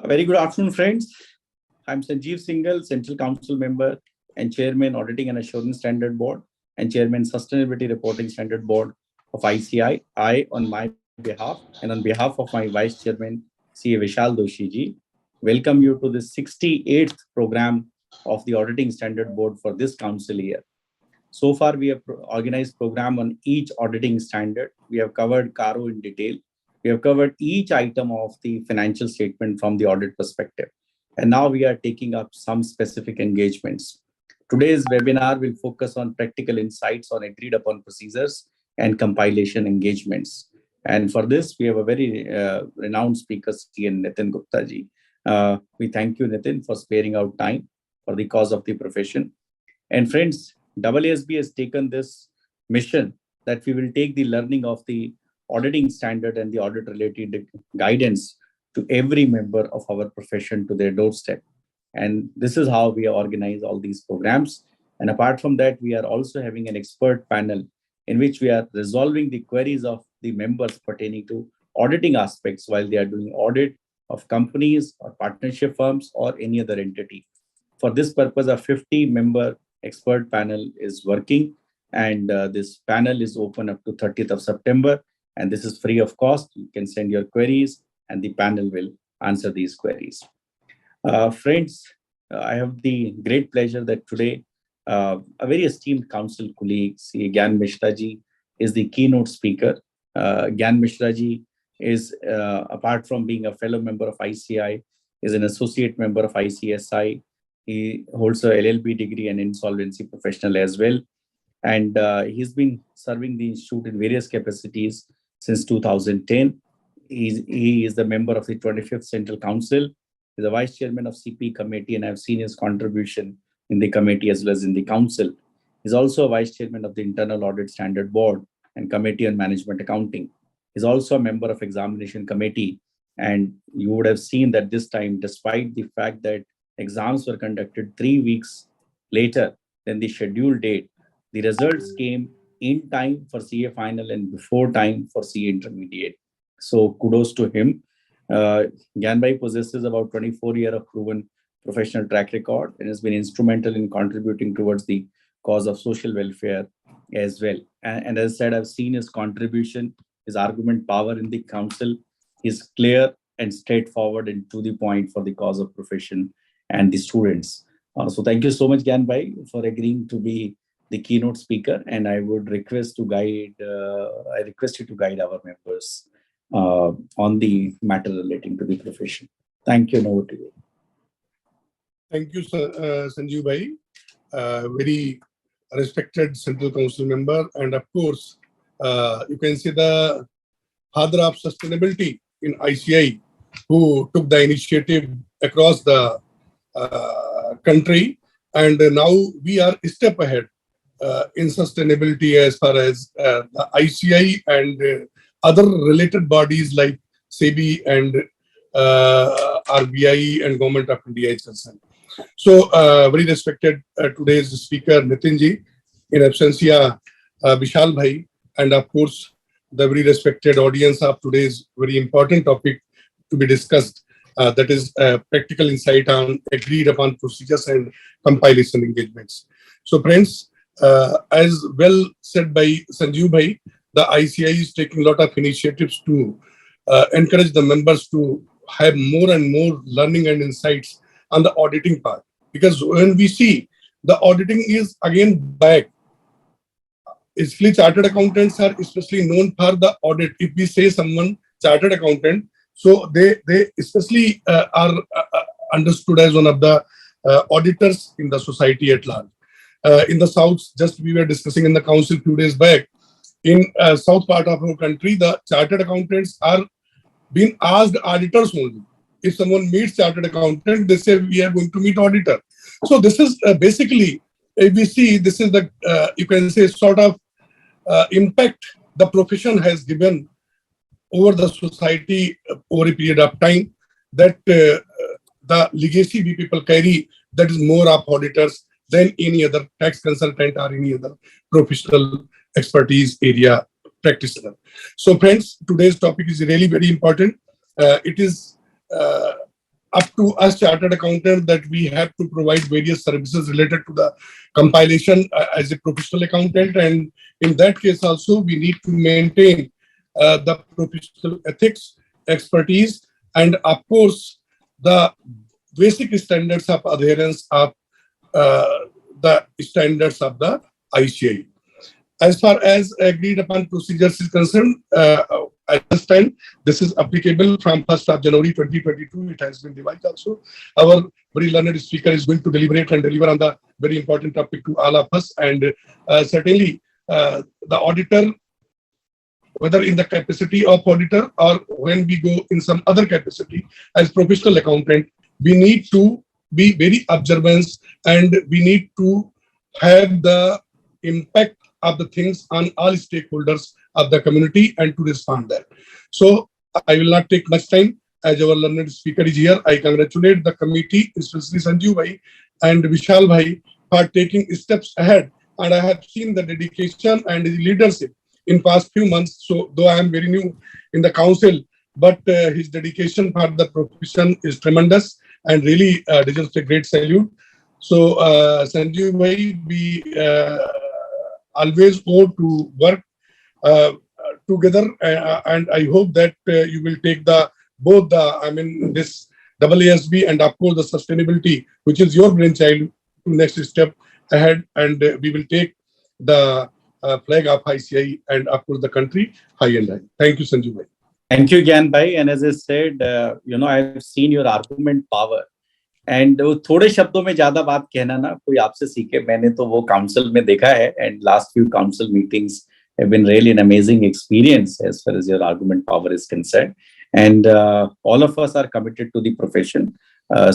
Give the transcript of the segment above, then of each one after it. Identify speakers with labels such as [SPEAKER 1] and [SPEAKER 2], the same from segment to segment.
[SPEAKER 1] A very good afternoon, friends. I'm Sanjeev Singhal, Central Council Member and Chairman Auditing and Assurance Standard Board and Chairman Sustainability Reporting Standard Board of ICI. On my behalf and on behalf of my Vice Chairman, CA Vishal Doshi ji, welcome you to the 68th program of the Auditing Standard Board for this council year. So far, we have organized program on each auditing standard. We have covered CARO in detail. We have covered each item of the financial statement from the audit perspective. And now we are taking up some specific engagements. Today's webinar will focus on practical insights on agreed upon procedures and compilation engagements. And for this, we have a very renowned speaker, CN Nitin Gupta ji. We thank you, Nitin, for sparing out time for the cause of the profession. And friends, AASB has taken this mission that we will take the learning of the auditing standard and the audit related guidance to every member of our profession to their doorstep. And this is how we organize all these programs. And apart from that, we are also having an expert panel in which we are resolving the queries of the members pertaining to auditing aspects while they are doing audit of companies or partnership firms or any other entity. For this purpose, a 50-member expert panel is working, and this panel is open up to 30th of September, and this is free of cost. You can send your queries and the panel will answer these queries. Friends, I have the great pleasure that today a very esteemed council colleague, C. Gyan Mishra ji, is the keynote speaker. Gyan Mishra ji is, apart from being a fellow member of ICI, is an associate member of ICSI. He holds a LLB degree and insolvency professional as well. And he's been serving the institute in various capacities since 2010. He is the member of the 25th Central Council. He's the vice chairman of CP committee, and I've seen his contribution in the committee as well as in the council. He's also a vice chairman of the Internal Audit Standard Board and Committee on Management Accounting. He's also a member of Examination Committee. And you would have seen that this time, despite the fact that exams were conducted 3 weeks later than the scheduled date, the results came in time for CA final and before time for CA intermediate. So kudos to him. Gyanbhai possesses about 24 years of proven professional track record and has been instrumental in contributing towards the cause of social welfare as well. And as I said, I've seen his contribution, his argument power in the council is clear and straightforward and to the point for the cause of profession and the students. So thank you so much, Gyanbhai, for agreeing to be the keynote speaker. And I would request to guide, I request you to guide our members on the matter relating to the profession. Thank you, and over to you.
[SPEAKER 2] Thank you, Sanjeev Bhai, very respected Central Council member. And of course, you can see the father of sustainability in ICI, who took the initiative across the country. And now we are a step ahead in sustainability as far as the ICI and other related bodies like SEBI and RBI and Government of India is concerned. So, very respected today's speaker, Nitin ji, in absentia, Vishal Bhai, and of course, the very respected audience of today's very important topic to be discussed, that is practical insight on agreed upon procedures and compilation engagements. So, friends, as well said by Sanjeev Bhai, the ICI is taking a lot of initiatives to encourage the members to have more and more learning and insights on the auditing part. Because when we see the auditing is again back, especially chartered accountants are especially known for the audit. If we say someone chartered accountant, so they especially are understood as one of the auditors in the society at large. In the south, just we were discussing in the council a few days back, in south part of our country, the chartered accountants are being asked auditors only. If someone meets chartered accountant, they say we are going to meet auditor. So this is basically, if we see, this is the, you can say, sort of impact the profession has given over the society over a period of time, that the legacy we people carry, that is more of auditors than any other tax consultant or any other professional expertise area practitioner. So friends, today's topic is really very important. It is up to us chartered accountant that we have to provide various services related to the compilation as a professional accountant, and in that case also we need to maintain the professional ethics, expertise, and of course the basic standards of adherence of the standards of the ICI. As far as agreed upon procedures is concerned, I understand this is applicable from 1st of January 2022. It has been revised also. Our very learned speaker is going to deliberate and deliver on the very important topic to all of us. And certainly the auditor, whether in the capacity of auditor or when we go in some other capacity as professional accountant, we need to be very observant and we need to have the impact of the things on all stakeholders of the community and to respond that. So I will not take much time. As our learned speaker is here, I congratulate the committee, especially Sanjeev Bhai and Vishal Bhai, for taking steps ahead. And I have seen the dedication and the leadership in past few months. So though I am very new in the council, but his dedication for the profession is tremendous and really deserves a great salute. So Sanjeev Bhai, we always go to work together, and I hope that you will take both this AASB and of course the sustainability, which is your brainchild, to next step ahead, and we will take the flag of ICI and of course the country high and high. Thank you, Sanjeev Bhai.
[SPEAKER 1] Thank you, Gyan Bhai. And as I said, I've seen your argument power. And थोड़े शब्दों में ज्यादा बात कहना ना कोई आपसे सीखे, मैंने तो वो काउंसिल में देखा है and last few council meetings have been really an amazing experience as far as your argument power is concerned, and all of us are committed to the profession,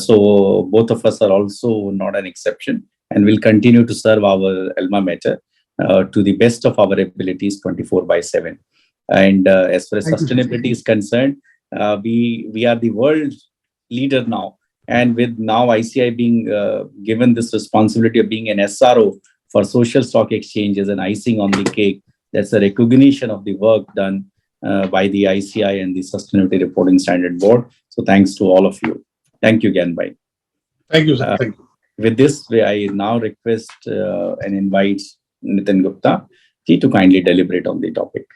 [SPEAKER 1] so both of us are also not an exception and will continue to serve our alma mater to the best of our abilities 24/7. And as far as sustainability is concerned, we are the world leader now. And with now ICI being given this responsibility of being an SRO for social stock exchanges and icing on the cake, that's a recognition of the work done by the ICI and the Sustainability Reporting Standard Board. So thanks to all of you. Thank you again, Bhai.
[SPEAKER 2] Thank you, sir. Thank you.
[SPEAKER 1] With this, I now request and invite Nitin Gupta to kindly deliberate on the topic.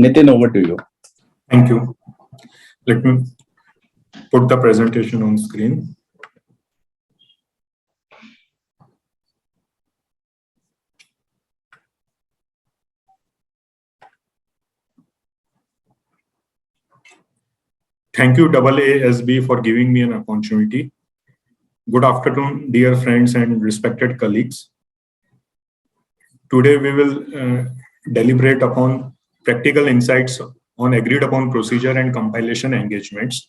[SPEAKER 1] Nitin, over to you.
[SPEAKER 3] Thank you. Let me put the presentation on screen. Thank you, AASB, for giving me an opportunity. Good afternoon, dear friends and respected colleagues. Today we will deliberate upon practical insights on agreed upon procedure and compilation engagements.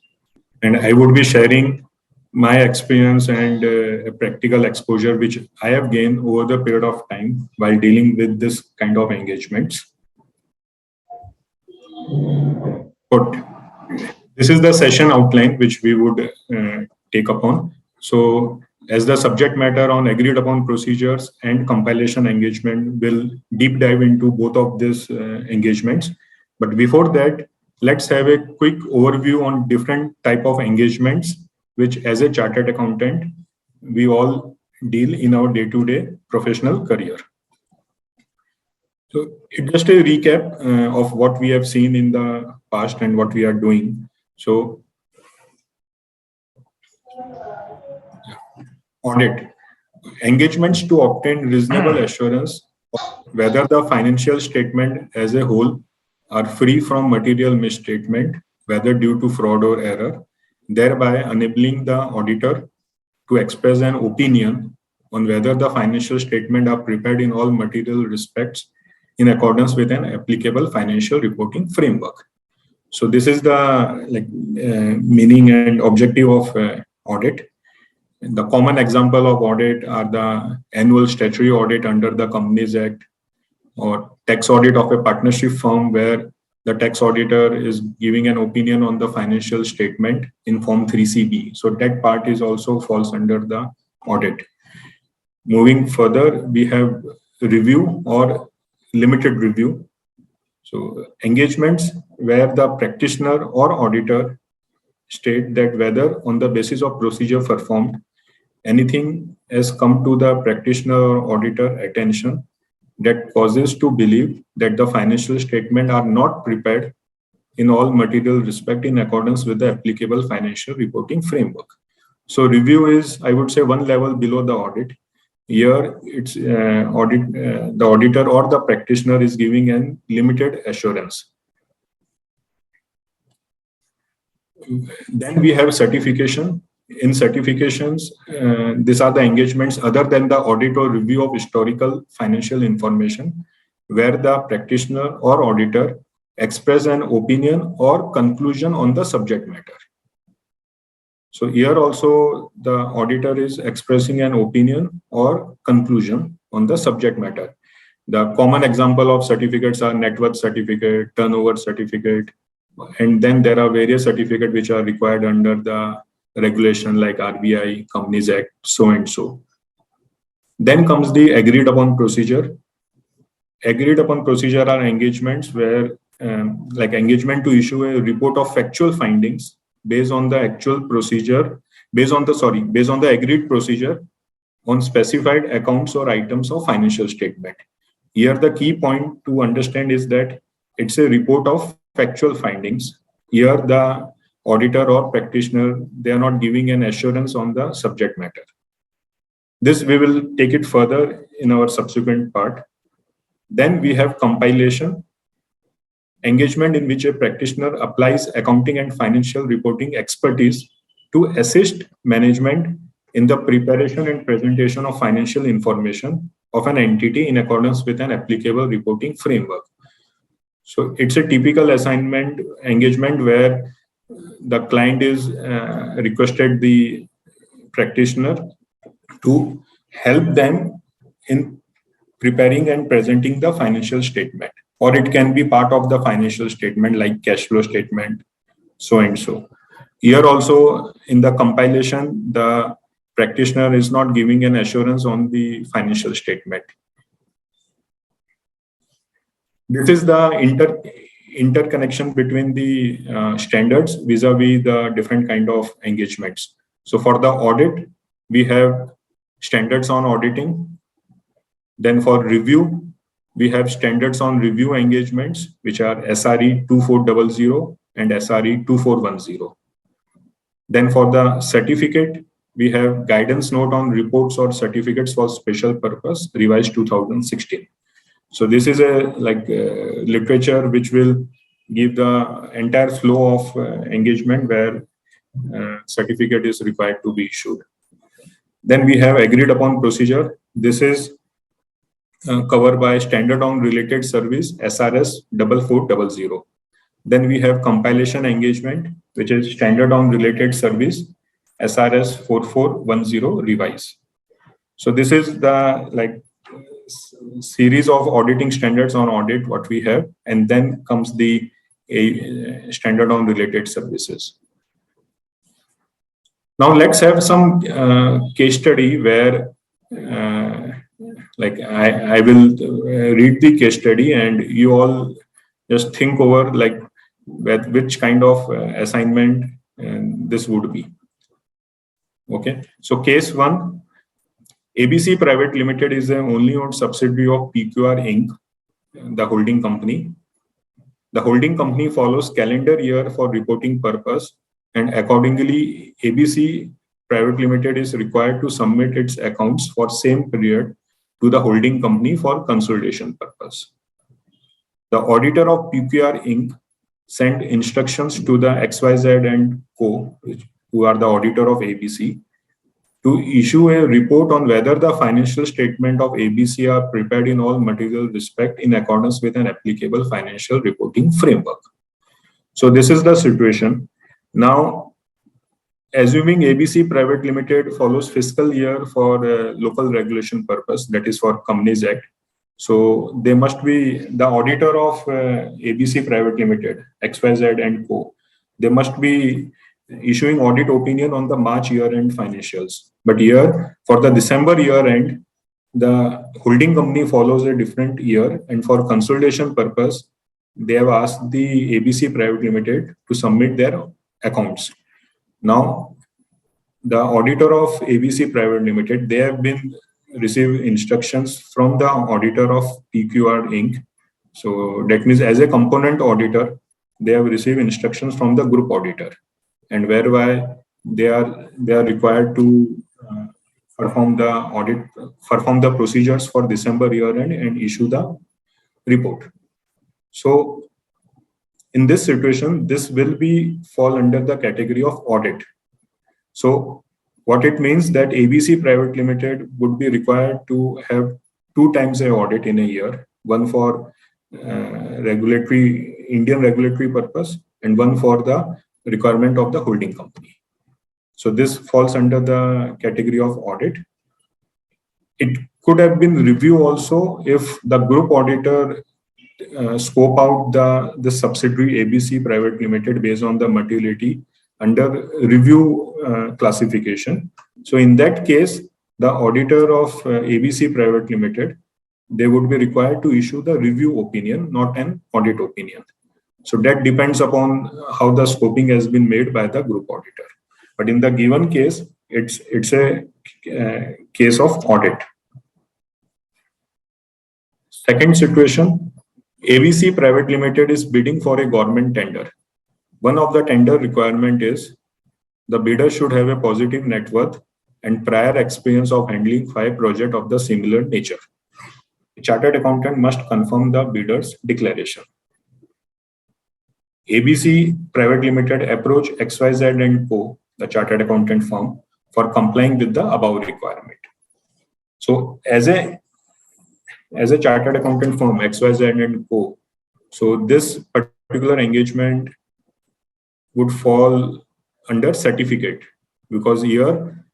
[SPEAKER 3] And I would be sharing my experience and practical exposure which I have gained over the period of time while dealing with this kind of engagements. But this is the session outline which we would take upon. So as the subject matter on agreed upon procedures and compilation engagement will deep dive into both of these engagements. But before that, let's have a quick overview on different type of engagements, which as a chartered accountant, we all deal in our day-to-day professional career. So just a recap of what we have seen in the past and what we are doing. So audit engagements to obtain reasonable assurance of whether the financial statement as a whole are free from material misstatement, whether due to fraud or error, thereby enabling the auditor to express an opinion on whether the financial statement are prepared in all material respects in accordance with an applicable financial reporting framework. So this is the meaning and objective of audit. The common example of audit are the annual statutory audit under the Companies Act, or tax audit of a partnership firm where the tax auditor is giving an opinion on the financial statement in Form 3CB. So that part is also falls under the audit. Moving further, we have review or limited review. So engagements where the practitioner or auditor state that whether on the basis of procedure performed, anything has come to the practitioner or auditor attention that causes to believe that the financial statement are not prepared in all material respect in accordance with the applicable financial reporting framework. So review is, I would say, one level below the audit. Here, it's the auditor or the practitioner is giving an limited assurance. Then we have certification. In certifications, these are the engagements other than the audit or review of historical financial information, where the practitioner or auditor express an opinion or conclusion on the subject matter. So here also the auditor is expressing an opinion or conclusion on the subject matter. The common example of certificates are net worth certificate, turnover certificate, and then there are various certificates which are required under the regulation like RBI, Companies Act, so and so. Then comes the agreed upon procedure. Agreed upon procedure are engagements where like engagement to issue a report of factual findings based on the actual procedure, based on the agreed procedure on specified accounts or items of financial statement. Here, the key point to understand is that it's a report of factual findings. Here, the auditor or practitioner, they are not giving an assurance on the subject matter. This we will take it further in our subsequent part. Then we have compilation, engagement in which a practitioner applies accounting and financial reporting expertise to assist management in the preparation and presentation of financial information of an entity in accordance with an applicable reporting framework. So it's a typical assignment engagement where the client is requested the practitioner to help them in preparing and presenting the financial statement, or it can be part of the financial statement like cash flow statement, so and so. Here also in the compilation, the practitioner is not giving an assurance on the financial statement. This is the interconnection between the standards vis-a-vis the different kind of engagements. So for the audit, we have standards on auditing. Then for review, we have standards on review engagements, which are SRE 2400 and SRE 2410. Then for the certificate, we have guidance note on reports or certificates for special purpose, revised 2016. So this is a literature which will give the entire flow of engagement where certificate is required to be issued. Then we have agreed upon procedure. This is covered by standard on related service, SRS 4400. Then we have compilation engagement, which is standard on related service, SRS 4410 revise. So this is the series of auditing standards on audit what we have, and then comes the standard on related services. Now let's have some case study where I will read the case study and you all just think over which kind of assignment this would be. Okay, so case 1, ABC Private Limited is the only owned subsidiary of PQR Inc., the holding company. The holding company follows calendar year for reporting purpose, and accordingly, ABC Private Limited is required to submit its accounts for same period to the holding company for consolidation purpose. The auditor of PQR Inc. sent instructions to the XYZ and Co., who are the auditor of ABC, to issue a report on whether the financial statement of ABC are prepared in all material respect in accordance with an applicable financial reporting framework. So this is the situation. Now, assuming ABC Private Limited follows fiscal year for local regulation purpose, that is for Companies Act. So they must be the auditor of ABC Private Limited, XYZ and Co. They must be issuing audit opinion on the March year-end financials. But here, for the December year-end, the holding company follows a different year, and for consolidation purpose, they have asked the ABC Private Limited to submit their accounts. Now, the auditor of ABC Private Limited, they have been received instructions from the auditor of PQR Inc. So that means as a component auditor, they have received instructions from the group auditor, and whereby they are required to perform the audit, perform the procedures for December year end and issue the report. So in this situation, this will be fall under the category of audit. So what it means that ABC Private Limited would be required to have 2 times a audit in a year, one for Indian regulatory purpose and one for the requirement of the holding company. So this falls under the category of audit. It could have been review also if the group auditor scope out the subsidiary ABC Private Limited based on the materiality under review classification. So in that case, the auditor of ABC Private Limited, they would be required to issue the review opinion, not an audit opinion. So that depends upon how the scoping has been made by the group auditor. But in the given case, it's a case of audit. Second situation, ABC Private Limited is bidding for a government tender. One of the tender requirement is the bidder should have a positive net worth and prior experience of handling 5 projects of the similar nature. A chartered accountant must confirm the bidder's declaration. ABC Private Limited approached XYZ and Co, the chartered accountant firm, for complying with the above requirement. So as a chartered accountant firm, XYZ and Co, so this particular engagement would fall under certificate, because here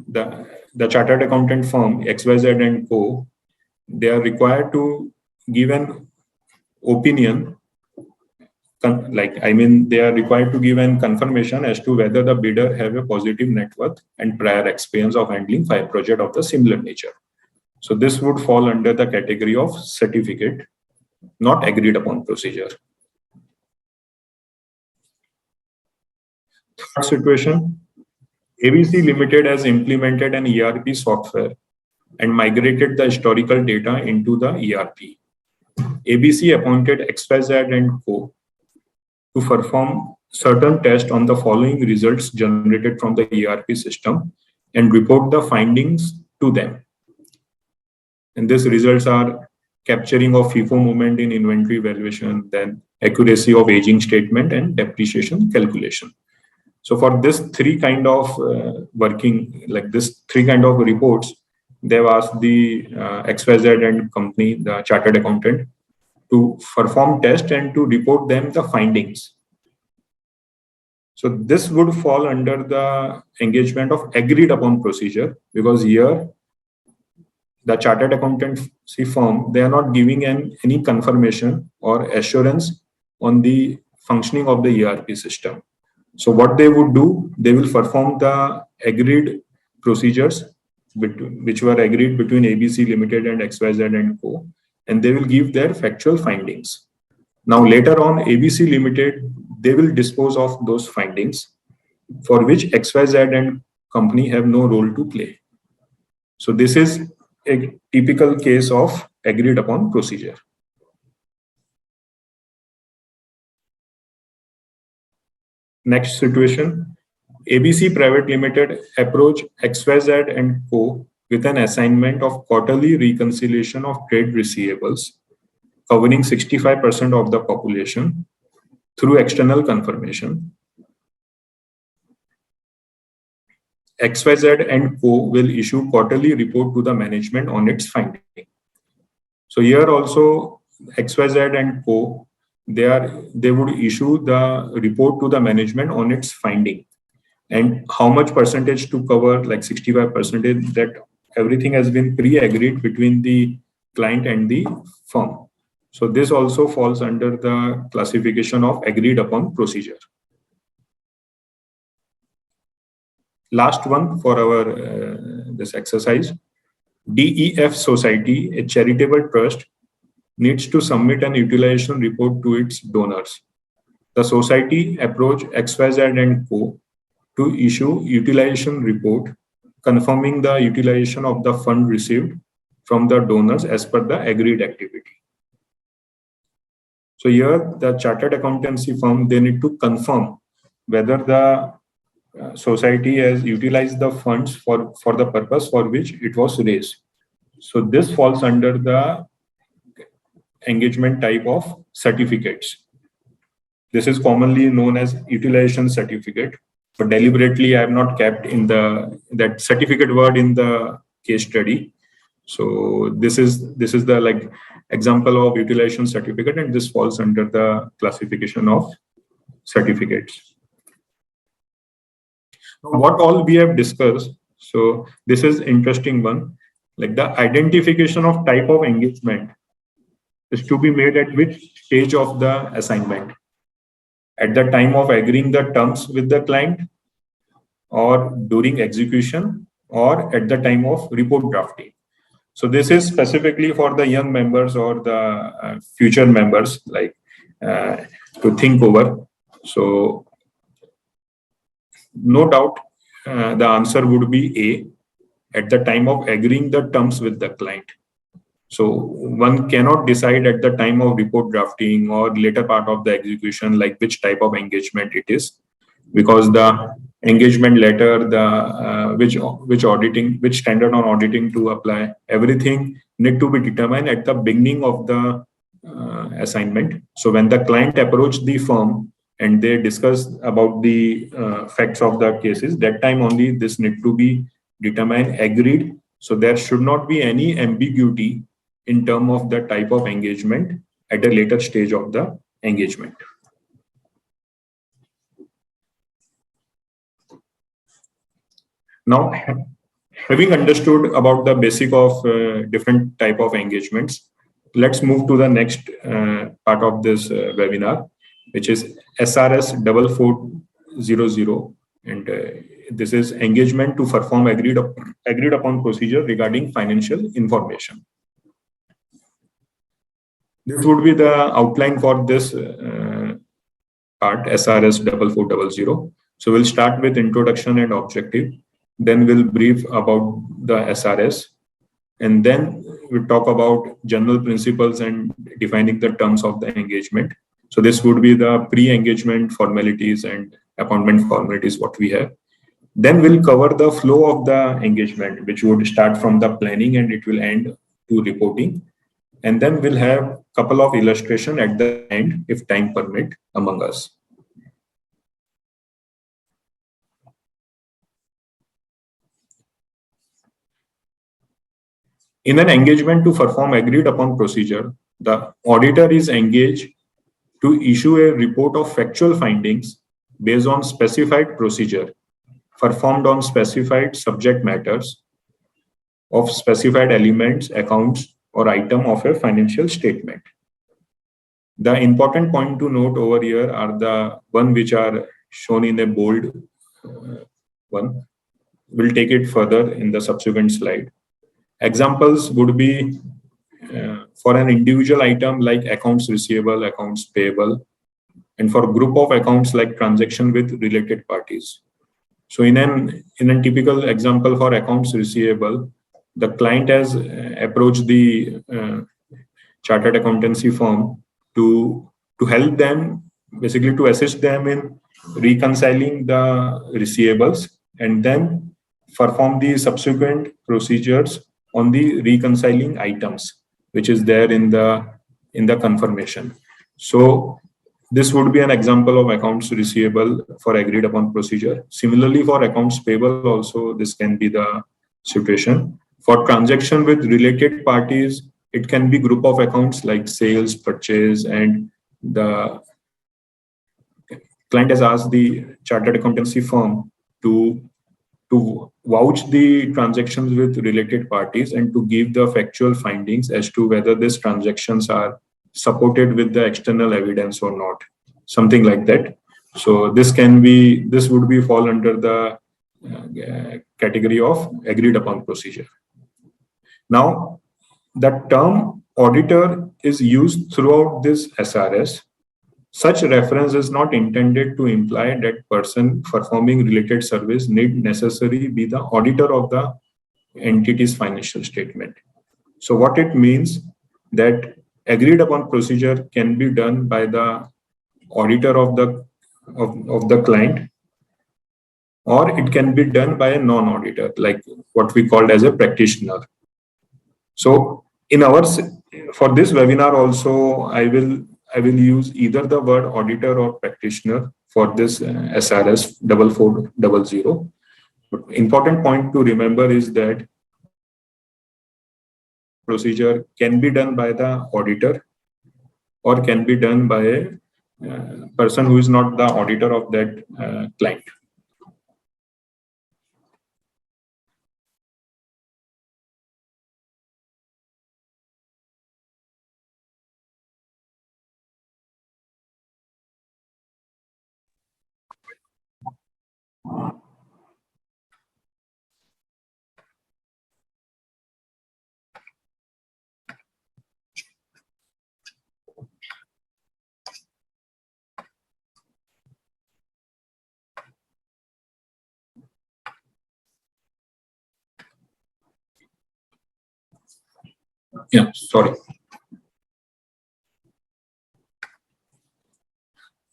[SPEAKER 3] the chartered accountant firm XYZ and Co, they are required to give an opinion, they are required to give an confirmation as to whether the bidder have a positive net worth and prior experience of handling 5 projects of the similar nature. So this would fall under the category of certificate, not agreed upon procedure. Third situation, ABC Limited has implemented an ERP software and migrated the historical data into the ERP. ABC appointed XYZ and Co to perform certain tests on the following results generated from the ERP system and report the findings to them. And these results are capturing of FIFO movement in inventory valuation, then accuracy of aging statement and depreciation calculation. So for this 3 kind of this 3 kind of reports, they've asked the XYZ and company, the chartered accountant, to perform test and to report them the findings. So this would fall under the engagement of agreed upon procedure, because here the chartered accountancy firm, they are not giving any confirmation or assurance on the functioning of the ERP system. So what they would do, they will perform the agreed procedures which were agreed between ABC Limited and XYZ and Co, and they will give their factual findings. Now later on, ABC Limited, they will dispose of those findings for which XYZ and company have no role to play. So this is a typical case of agreed upon procedure. Next situation, ABC Private Limited approached XYZ and Co with an assignment of quarterly reconciliation of trade receivables covering 65% of the population through external confirmation. XYZ and Co will issue quarterly report to the management on its finding. So here also XYZ and Co, they would issue the report to the management on its finding, and how much percentage to cover, like 65%, that everything has been pre-agreed between the client and the firm. So this also falls under the classification of agreed upon procedure. Last one for our this exercise, DEF Society, a charitable trust, needs to submit an utilization report to its donors. The society approached XYZ and Co. to issue utilization report confirming the utilization of the fund received from the donors as per the agreed activity. So here the chartered accountancy firm, they need to confirm whether the society has utilized the funds for the purpose for which it was raised. So this falls under the engagement type of certificates. This is commonly known as utilization certificate, but deliberately I have not kept in that certificate word in the case study. So this is the like example of utilization certificate, and this falls under the classification of certificates. What all we have discussed, so this is interesting one, like the identification of type of engagement is to be made at which stage of the assignment? At the time of agreeing the terms with the client, or during execution, or at the time of report drafting. So this is specifically for the young members or the future members, like to think over. So no doubt the answer would be A, at the time of agreeing the terms with the client. So one cannot decide at the time of report drafting or later part of the execution, like which type of engagement it is, because the engagement letter, the which standard on auditing to apply, everything need to be determined at the beginning of the assignment. So when the client approached the firm and they discuss about the facts of the cases, that time only this need to be determined, agreed. So there should not be any ambiguity in terms of the type of engagement at a later stage of the engagement. Now, having understood about the basic of different type of engagements, let's move to the next part of this webinar, which is SRS 4400, and this is engagement to perform agreed upon procedure regarding financial information. This would be the outline for this part, SRS 4400. So we'll start with introduction and objective. Then we'll brief about the SRS. And then we'll talk about general principles and defining the terms of the engagement. So this would be the pre-engagement formalities and appointment formalities, what we have. Then we'll cover the flow of the engagement, which would start from the planning and it will end to reporting. And then we'll have a couple of illustration at the end, if time permit, among us. In an engagement to perform agreed upon procedure, the auditor is engaged to issue a report of factual findings based on specified procedure performed on specified subject matters of specified elements, accounts, or item of a financial statement. The important point to note over here are the one which are shown in a bold one. We'll take it further in the subsequent slide. Examples would be for an individual item like accounts receivable, accounts payable, and for a group of accounts like transaction with related parties. So in a typical example for accounts receivable, the client has approached the chartered accountancy firm to help them, basically to assist them in reconciling the receivables and then perform the subsequent procedures on the reconciling items, which is there in the confirmation. So this would be an example of accounts receivable for agreed upon procedure. Similarly, for accounts payable also, this can be the situation. For transaction with related parties, it can be group of accounts like sales, purchase, and the client has asked the chartered accountancy firm to vouch the transactions with related parties and to give the factual findings as to whether these transactions are supported with the external evidence or not, something like that. So this would be fall under the category of agreed upon procedure. Now, the term auditor is used throughout this SRS. Such reference is not intended to imply that person performing related service need necessarily be the auditor of the entity's financial statement. So what it means that agreed upon procedure can be done by the auditor of the client, or it can be done by a non-auditor, like what we called as a practitioner. So in for this webinar also, I will use either the word auditor or practitioner for this SRS 4400. But important point to remember is that procedure can be done by the auditor or can be done by a person who is not the auditor of that client. Yeah, sorry.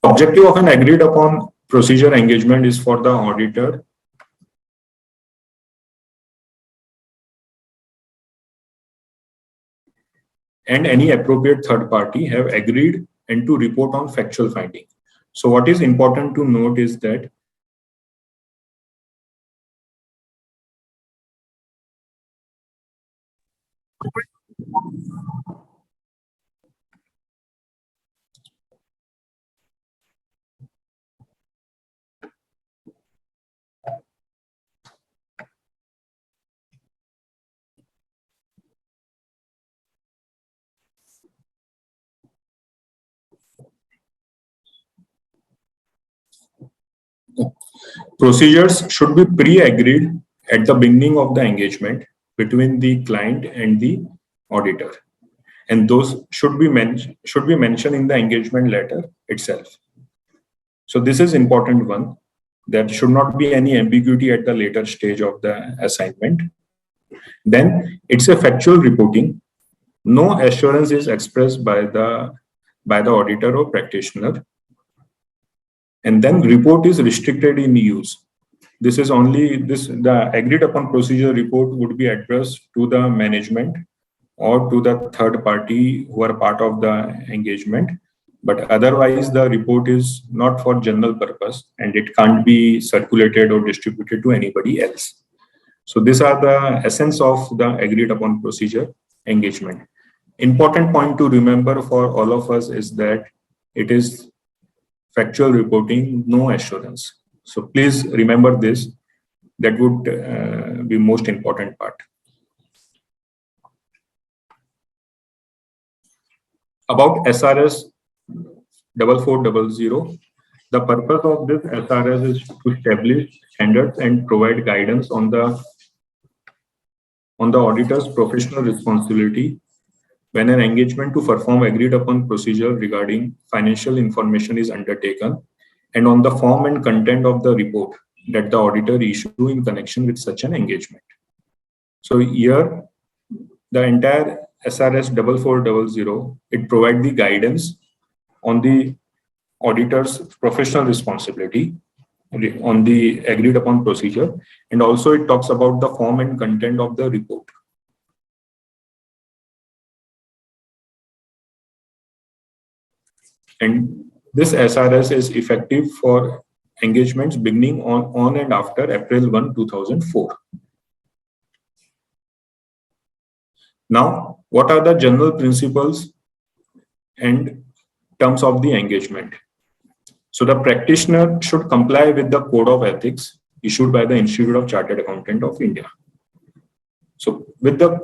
[SPEAKER 3] Objective of an agreed upon procedure engagement is for the auditor and any appropriate third party have agreed and to report on factual finding. So what is important to note is that procedures should be pre-agreed at the beginning of the engagement between the client and the auditor, and those should be mentioned in the engagement letter itself. So this is important one. There should not be any ambiguity at the later stage of the assignment. Then it's a factual reporting. No assurance is expressed by the auditor or practitioner. And then report is restricted in use. This is only the agreed upon procedure report would be addressed to the management or to the third party who are part of the engagement. But otherwise, the report is not for general purpose and it can't be circulated or distributed to anybody else. So these are the essence of the agreed upon procedure engagement. Important point to remember for all of us is that it is factual reporting, no assurance. So please remember this. That would be most important part. About SRS 4400, the purpose of this SRS is to establish standards and provide guidance on the auditor's professional responsibility when an engagement to perform agreed upon procedure regarding financial information is undertaken, and on the form and content of the report that the auditor issue in connection with such an engagement. So here, the entire SRS 4400, it provides the guidance on the auditor's professional responsibility on the agreed upon procedure, and also it talks about the form and content of the report. And this SRS is effective for engagements beginning on and after April 1, 2004. Now, what are the general principles and terms of the engagement? So the practitioner should comply with the code of ethics issued by the Institute of Chartered Accountant of India. So with the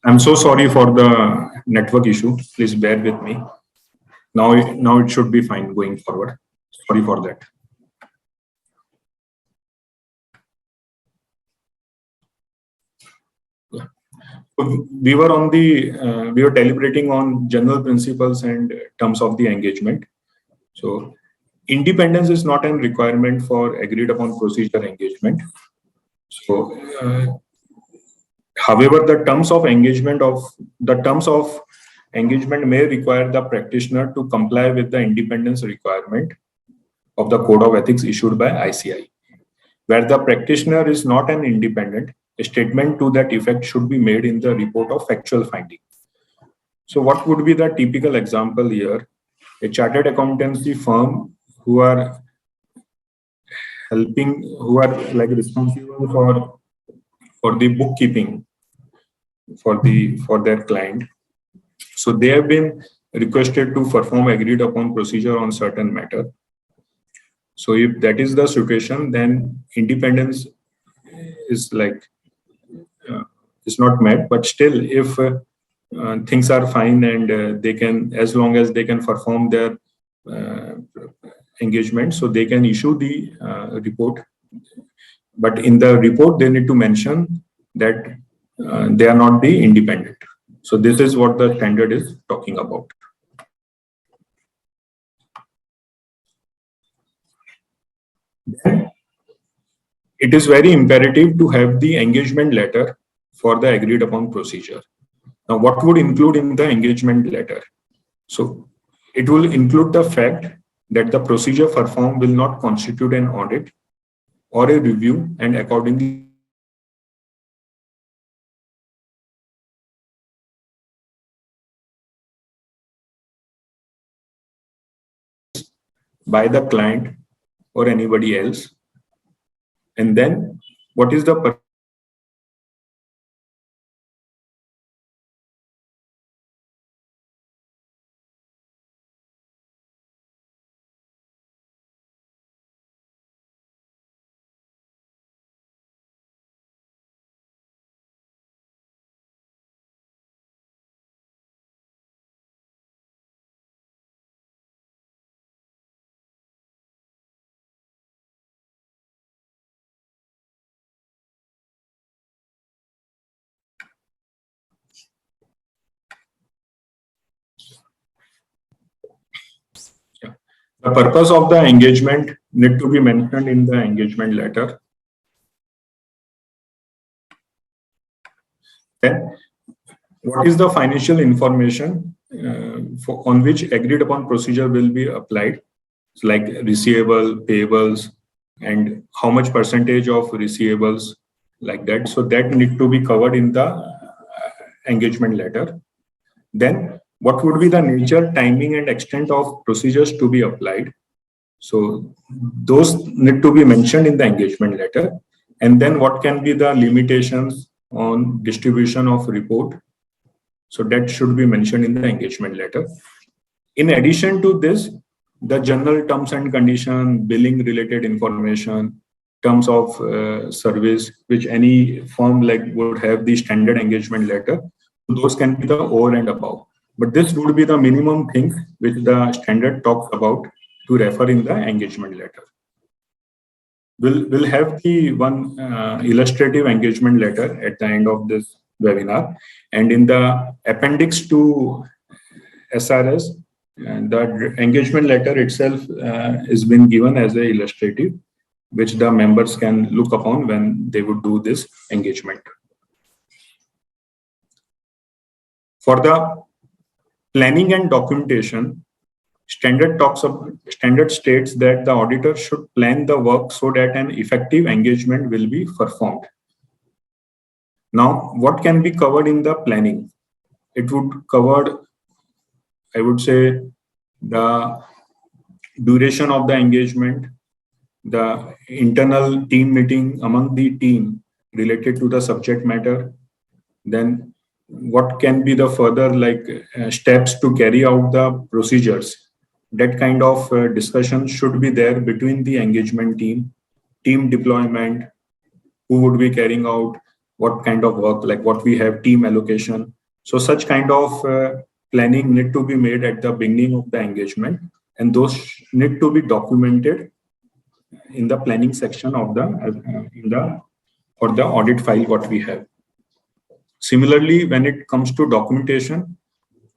[SPEAKER 3] I'm so sorry for the network issue. Please bear with me. Now it should be fine going forward. Sorry for that. We were deliberating on general principles and terms of the engagement. So independence is not a requirement for agreed upon procedure engagement. So, however, the terms of engagement may require the practitioner to comply with the independence requirement of the Code of Ethics issued by ICI. Where the practitioner is not an independent, a statement to that effect should be made in the report of factual finding. So what would be the typical example here? A chartered accountancy firm who are like responsible for the bookkeeping for their client. So they have been requested to perform agreed upon procedure on certain matter. So if that is the situation, then independence is is not met. But still, if things are fine and they can, as long as they can perform their engagement, so they can issue the report. But in the report, they need to mention that they are not the independent. So this is what the standard is talking about. It is very imperative to have the engagement letter for the agreed upon procedure. Now, what would include in the engagement letter? So it will include the fact that the procedure performed will not constitute an audit or a review, and accordingly by the client or anybody else. And then what is the The purpose of the engagement need to be mentioned in the engagement letter. Then, what is the financial information on which agreed upon procedure will be applied? It's like receivable, payables, and how much percentage of receivables, like that. So that need to be covered in the engagement letter. Then, what would be the nature, timing, and extent of procedures to be applied? So those need to be mentioned in the engagement letter. And then what can be the limitations on distribution of report? So that should be mentioned in the engagement letter. In addition to this, the general terms and condition, billing related information, terms of service, which any firm would have the standard engagement letter, those can be the over and above. But this would be the minimum thing which the standard talks about to refer in the engagement letter. We'll have the one illustrative engagement letter at the end of this webinar, and in the appendix to SRS, the engagement letter itself is been given as a illustrative, which the members can look upon when they would do this engagement. For the planning and documentation, standard states that the auditor should plan the work so that an effective engagement will be performed. Now, what can be covered in the planning? It would cover I would say the duration of the engagement, the internal team meeting among the team related to the subject matter, then what can be the further steps to carry out the procedures. That kind of discussion should be there between the engagement team deployment, who would be carrying out what kind of work, like what we have, team allocation. So such kind of planning need to be made at the beginning of the engagement, and those need to be documented in the planning section of the for the audit file what we have. Similarly, when it comes to documentation,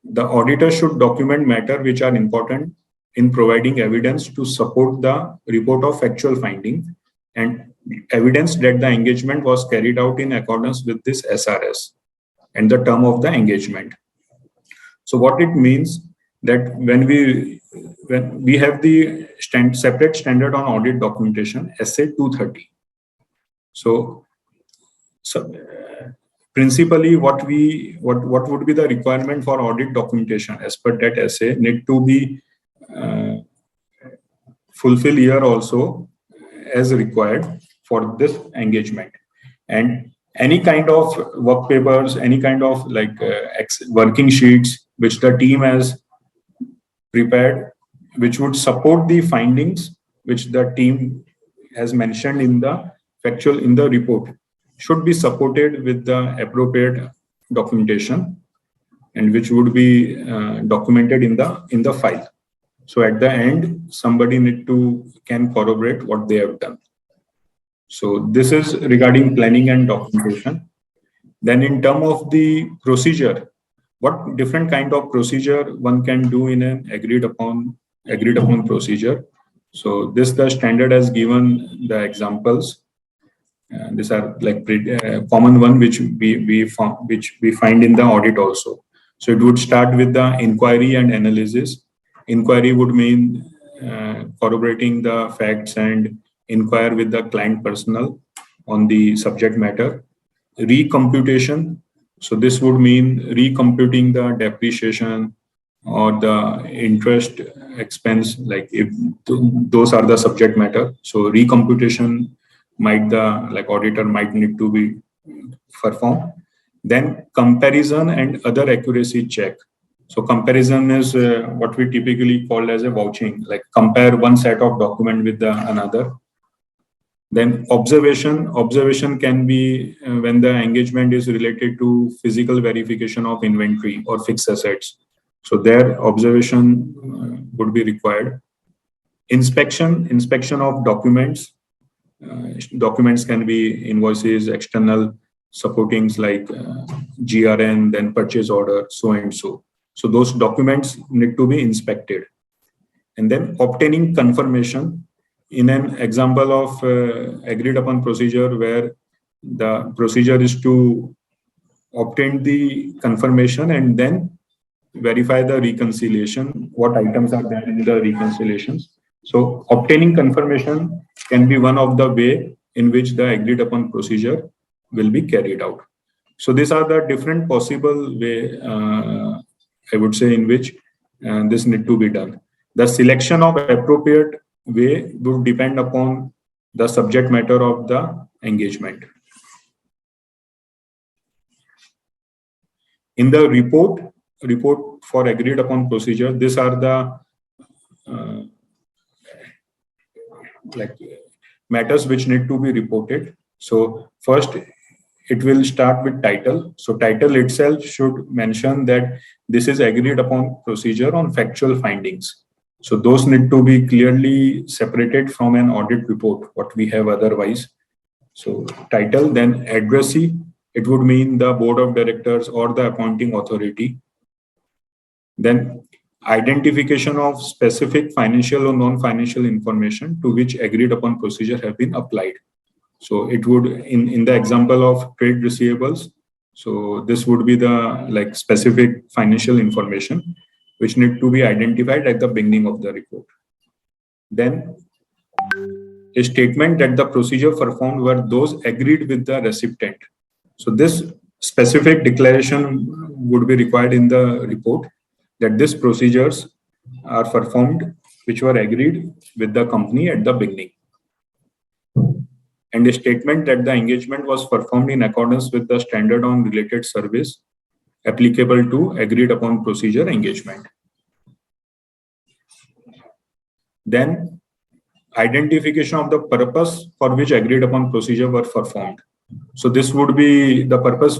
[SPEAKER 3] the auditor should document matter which are important in providing evidence to support the report of factual finding and evidence that the engagement was carried out in accordance with this SRS and the term of the engagement. So what it means that when we have the separate standard on audit documentation, SA 230. So principally, what would be the requirement for audit documentation as per that essay need to be fulfilled here also as required for this engagement. And any kind of work papers, any kind of working sheets which the team has prepared, which would support the findings which the team has mentioned in the factual in the report, should be supported with the appropriate documentation, and which would be documented in the file. So at the end, somebody can corroborate what they have done. So this is regarding planning and documentation. Then in terms of the procedure, what different kind of procedure one can do in an agreed upon procedure. So the standard has given the examples. These are common one which we find in the audit also. So it would start with the inquiry and analysis. Inquiry would mean corroborating the facts and inquire with the client personnel on the subject matter. Recomputation. So this would mean recomputing the depreciation or the interest expense, like if those are the subject matter. So recomputation auditor might need to be performed. Then comparison and other accuracy check. So comparison is what we typically call as a vouching, like compare one set of document with another. Then observation can be when the engagement is related to physical verification of inventory or fixed assets. So their observation would be required. Inspection of documents. Documents can be invoices, external supportings like GRN, then purchase order, so and so. So those documents need to be inspected. And then obtaining confirmation in an example of agreed upon procedure where the procedure is to obtain the confirmation and then verify the reconciliation, what items are there in the reconciliations. So obtaining confirmation can be one of the way in which the agreed upon procedure will be carried out. So these are the different possible way, I would say, in which this need to be done. The selection of appropriate way would depend upon the subject matter of the engagement. In the report for agreed upon procedure, these are the matters which need to be reported. So first, it will start with title. So title itself should mention that this is agreed upon procedure on factual findings. So those need to be clearly separated from an audit report, what we have otherwise. So title, then addressee, it would mean the board of directors or the appointing authority. Then identification of specific financial or non-financial information to which agreed upon procedure have been applied. So it would, in the example of trade receivables, so this would be the specific financial information which need to be identified at the beginning of the report. Then a statement that the procedure performed were those agreed with the recipient. So this specific declaration would be required in the report. that these procedures are performed which were agreed with the company at the beginning, and a statement that the engagement was performed in accordance with the standard on related service applicable to agreed upon procedure engagement. Then identification of the purpose for which agreed upon procedure were performed. So this would be the purpose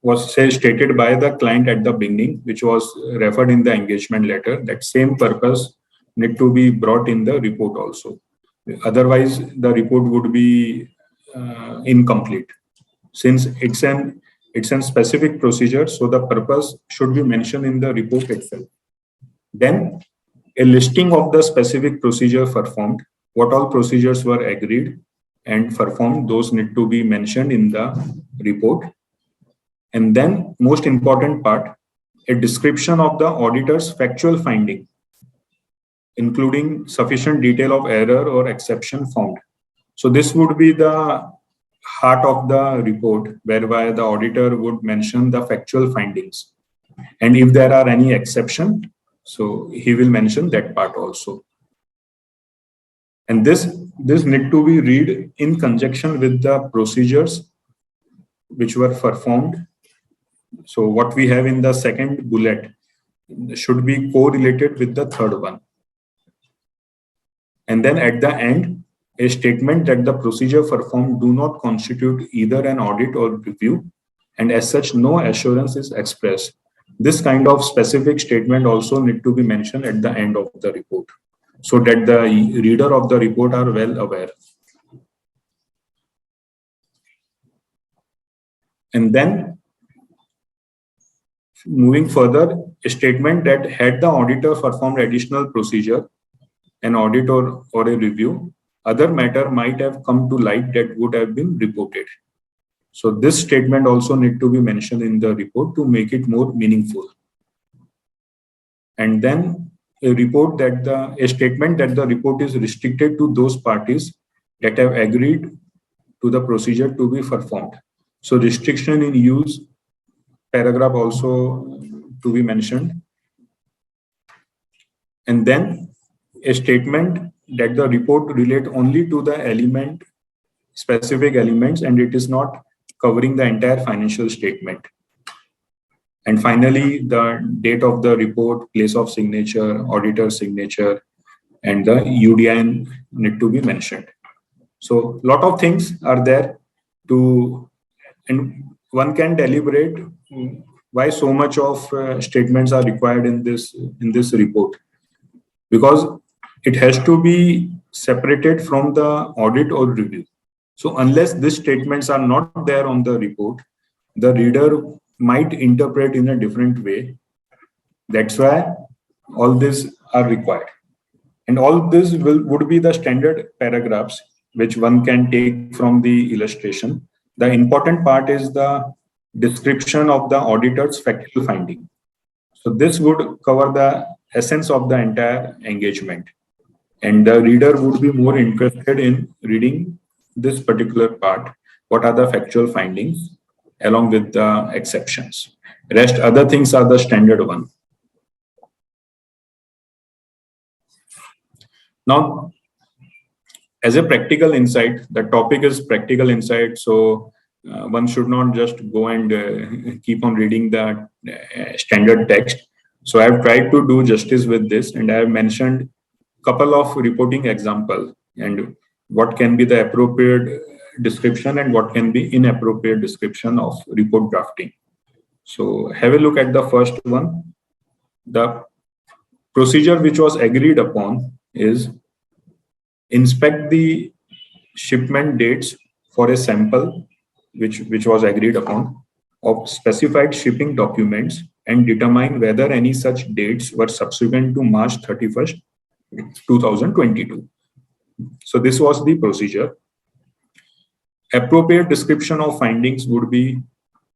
[SPEAKER 3] was stated by the client at the beginning, which was referred in the engagement letter. That same purpose need to be brought in the report also. Otherwise, the report would be incomplete. Since it's a specific procedure, so the purpose should be mentioned in the report itself. Then a listing of the specific procedure performed, what all procedures were agreed and performed, those need to be mentioned in the report. And then most important part, a description of the auditor's factual finding, including sufficient detail of error or exception found. So this would be the heart of the report, whereby the auditor would mention the factual findings. And if there are any exception, so he will mention that part also. And this need to be read in conjunction with the procedures which were performed. So what we have in the second bullet should be correlated with the third one. And then at the end, a statement that the procedure performed do not constitute either an audit or review, and as such, no assurance is expressed. This kind of specific statement also need to be mentioned at the end of the report, so that the reader of the report are well aware. And then moving further, a statement that had the auditor performed additional procedure, an audit or a review, other matter might have come to light that would have been reported. So this statement also need to be mentioned in the report to make it more meaningful. And then a statement that the report is restricted to those parties that have agreed to the procedure to be performed. So restriction in use paragraph also to be mentioned. And then a statement that the report relate only to the specific elements, and it is not covering the entire financial statement. And finally, the date of the report, place of signature, auditor signature, and the UDIN need to be mentioned. So a lot of things are there and one can deliberate why so much of statements are required in this report, because it has to be separated from the audit or review. So unless these statements are not there on the report, the reader might interpret in a different way. That's why all these are required. And all this would be the standard paragraphs which one can take from the illustration. The important part is the description of the auditor's factual finding. So this would cover the essence of the entire engagement. And the reader would be more interested in reading this particular part. What are the factual findings along with the exceptions? Rest other things are the standard one. Now, as a practical insight, the topic is practical insight. So one should not just go and keep on reading the standard text. So I have tried to do justice with this, and I have mentioned couple of reporting example and what can be the appropriate description and what can be inappropriate description of report drafting. So have a look at the first one. The procedure which was agreed upon is inspect the shipment dates for a sample which was agreed upon of specified shipping documents and determine whether any such dates were subsequent to March 31st, 2022. So this was the procedure. Appropriate description of findings would be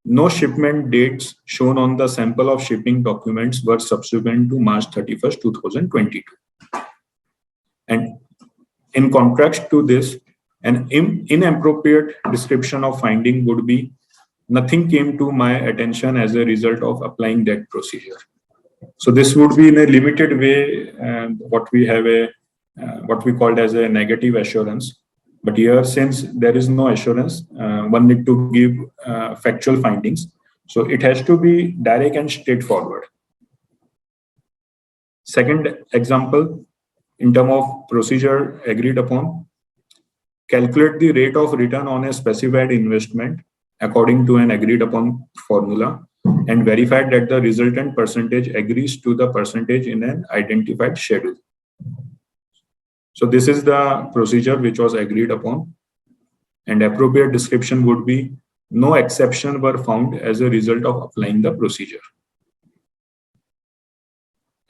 [SPEAKER 3] no shipment dates shown on the sample of shipping documents were subsequent to March 31st, 2022. And in contrast to this, an inappropriate description of finding would be nothing came to my attention as a result of applying that procedure. So this would be in a limited way what we called as a negative assurance. But here, since there is no assurance, one need to give factual findings. So it has to be direct and straightforward. Second example, in terms of procedure agreed upon, calculate the rate of return on a specified investment according to an agreed upon formula and verify that the resultant percentage agrees to the percentage in an identified schedule. So this is the procedure which was agreed upon, and appropriate description would be no exception were found as a result of applying the procedure.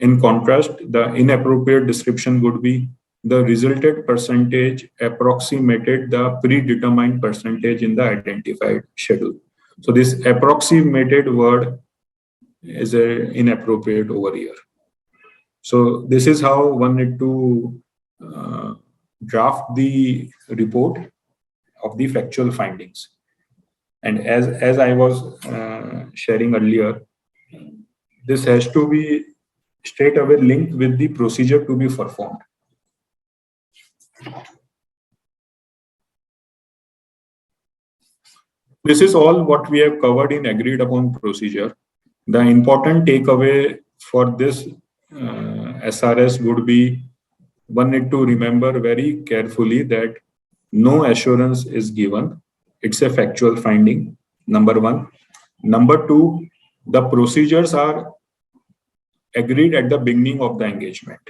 [SPEAKER 3] In contrast, the inappropriate description would be the resulted percentage approximated the predetermined percentage in the identified schedule. So this approximated word is inappropriate over here. So this is how one need to draft the report of the factual findings. And as I was sharing earlier, this has to be straight away linked with the procedure to be performed. This is all what we have covered in agreed upon procedure. The important takeaway for this SRS would be one need to remember very carefully that no assurance is given. It's a factual finding, number one. Number two, the procedures are agreed at the beginning of the engagement.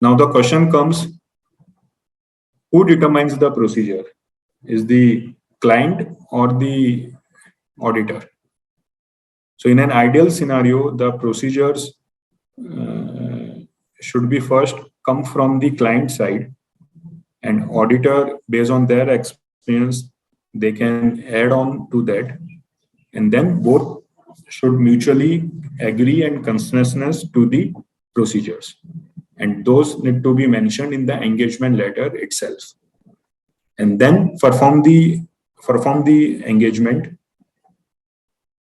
[SPEAKER 3] Now the question comes, who determines the procedure? Is the client or the auditor? So in an ideal scenario, the procedures should be first come from the client side, and auditor, based on their experience, they can add on to that, and then both should mutually agree and consensus to the procedures, and those need to be mentioned in the engagement letter itself, and then perform the engagement,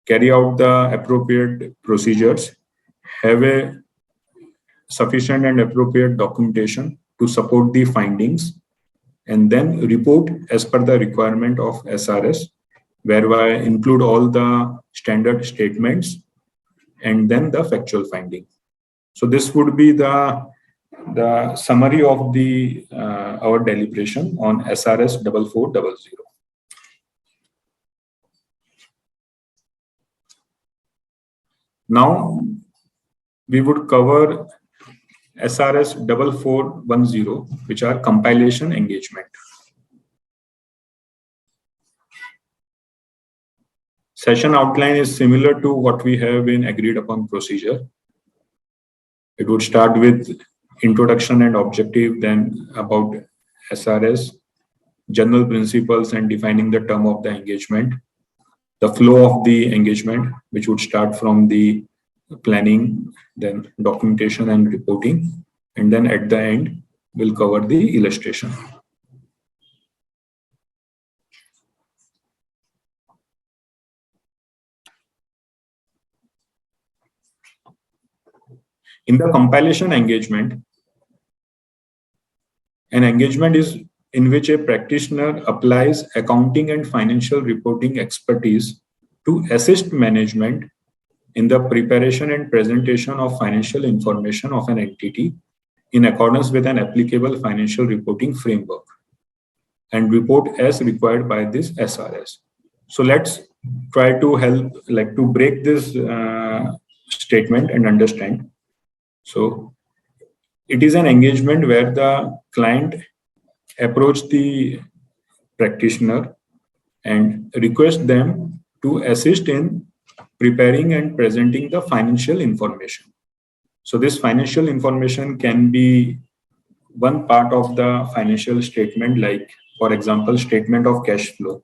[SPEAKER 3] carry out the appropriate procedures, have a sufficient and appropriate documentation to support the findings, and then report as per the requirement of SRS, whereby include all the standard statements and then the factual finding. So this would be the summary of the our deliberation on SRS 4400. Now we would cover SRS 4410, which are compilation engagement. Session outline is similar to what we have in agreed upon procedure. It would start with introduction and objective, then about SRS, general principles and defining the term of the engagement, the flow of the engagement, which would start from the planning, then documentation and reporting, and then at the end, we'll cover the illustration. In the compilation engagement, an engagement is in which a practitioner applies accounting and financial reporting expertise to assist management in the preparation and presentation of financial information of an entity in accordance with an applicable financial reporting framework and report as required by this SRS. So let's try to help, like, to break this statement and understand. So it is an engagement where the client approach the practitioner and request them to assist in preparing and presenting the financial information. So this financial information can be one part of the financial statement, like, for example, statement of cash flow,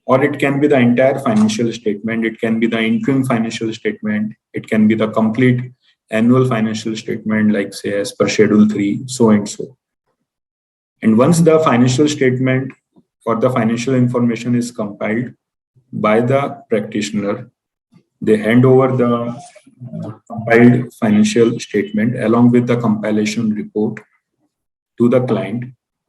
[SPEAKER 3] or it can be the entire financial statement. It can be the interim financial statement. It can be the complete annual financial statement, like, say, as per Schedule 3, so and so. And once the financial statement or the financial information is compiled, by the practitioner. They hand over the compiled financial statement along with the compilation report to the client.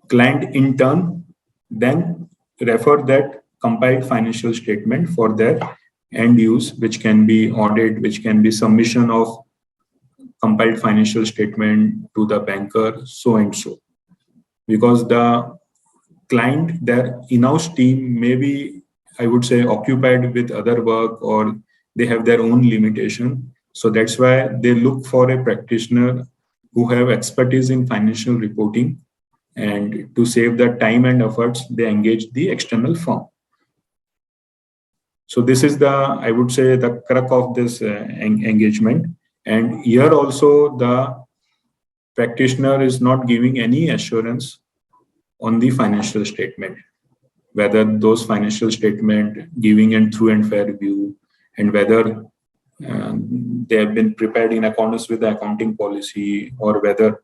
[SPEAKER 3] Client in turn then refer that compiled financial statement for their end use, which can be audit, which can be submission of compiled financial statement to the banker, so and so. Because the client, their in-house team may be, I would say, occupied with other work, or they have their own limitation. So that's why they look for a practitioner who have expertise in financial reporting, and to save the time and efforts, they engage the external firm. So this is the, I would say, the crux of this engagement. And here also the practitioner is not giving any assurance on the financial statement, whether those financial statement giving and through and fair view, and whether they have been prepared in accordance with the accounting policy, or whether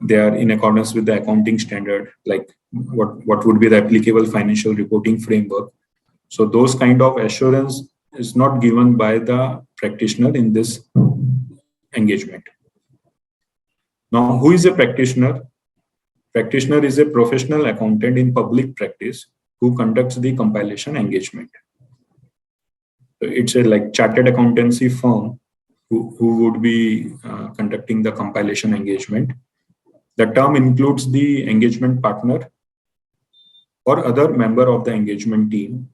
[SPEAKER 3] they are in accordance with the accounting standard, like what would be the applicable financial reporting framework. So those kind of assurance is not given by the practitioner in this engagement. Now, who is a practitioner? Practitioner is a professional accountant in public practice who conducts the compilation engagement. It's a like chartered accountancy firm who would be conducting the compilation engagement. The term includes the engagement partner or other member of the engagement team,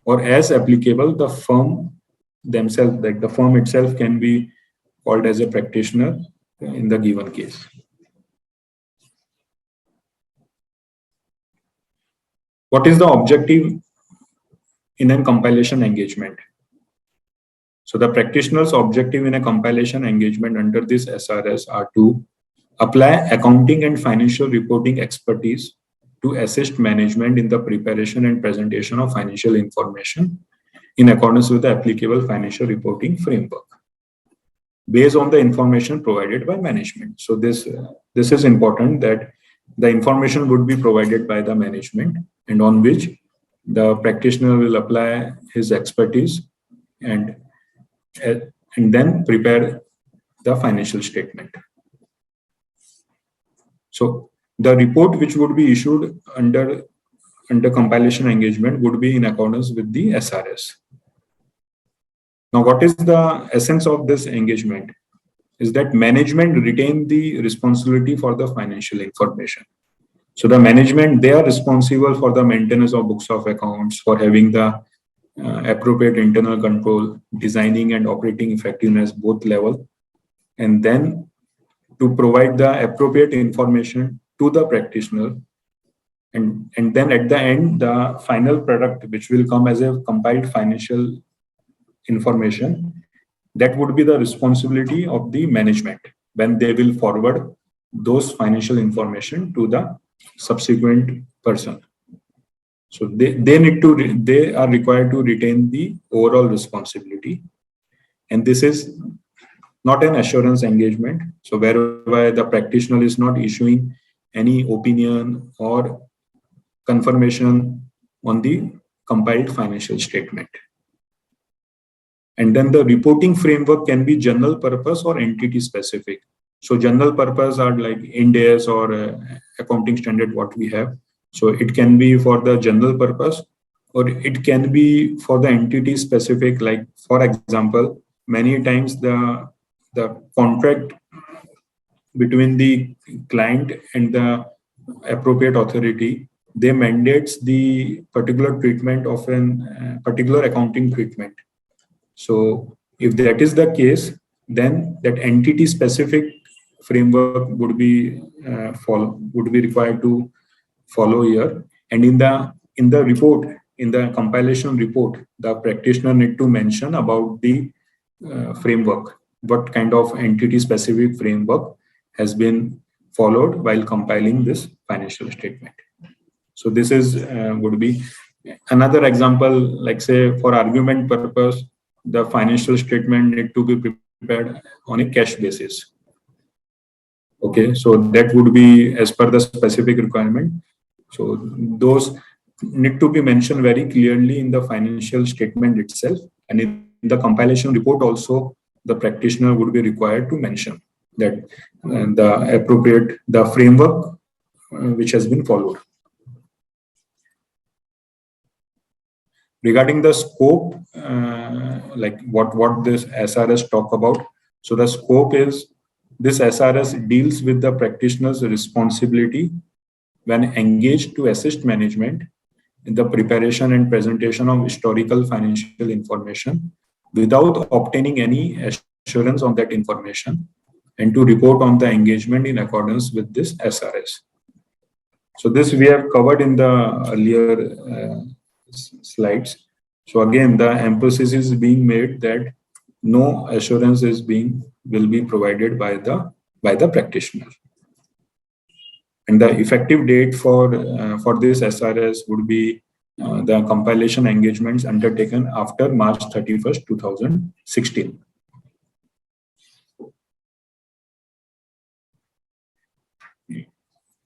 [SPEAKER 3] or as applicable, the firm themselves, like the firm itself can be called as a practitioner in the given case. What is the objective in a compilation engagement? So the practitioner's objective in a compilation engagement under this SRS are to apply accounting and financial reporting expertise to assist management in the preparation and presentation of financial information in accordance with the applicable financial reporting framework based on the information provided by management. So this is important, that the information would be provided by the management, and on which the practitioner will apply his expertise and then prepare the financial statement. So the report which would be issued under compilation engagement would be in accordance with the SRS. Now, what is the essence of this engagement? Is that management retain the responsibility for the financial information. So the management, they are responsible for the maintenance of books of accounts, for having the appropriate internal control, designing and operating effectiveness both level, and then to provide the appropriate information to the practitioner, and then at the end, the final product which will come as a compiled financial information, that would be the responsibility of the management when they will forward those financial information to the subsequent person. So they are required to retain the overall responsibility, and this is not an assurance engagement. So whereby the practitioner is not issuing any opinion or confirmation on the compiled financial statement. And then the reporting framework can be general purpose or entity specific. So general purpose are like Ind AS or accounting standard what we have. So it can be for the general purpose, or it can be for the entity specific. Like for example, many times the contract between the client and the appropriate authority, they mandates the particular treatment of an particular accounting treatment. So if that is the case, then that entity specific framework would be required to follow here. And in the report, in the compilation report, the practitioner need to mention about the framework, what kind of entity specific framework has been followed while compiling this financial statement. So this is would be another example, like say for argument purpose, the financial statement need to be prepared on a cash basis. Okay, so that would be as per the specific requirement. So those need to be mentioned very clearly in the financial statement itself, and in the compilation report also the practitioner would be required to mention that the framework which has been followed. Regarding the scope, like what this SRS talk about. So the scope is, this SRS deals with the practitioner's responsibility when engaged to assist management in the preparation and presentation of historical financial information without obtaining any assurance on that information, and to report on the engagement in accordance with this SRS. So this we have covered in the earlier slides. So again, the emphasis is being made that no assurance will be provided by the practitioner. And the effective date for this SRS would be the compilation engagements undertaken after March 31st, 2016.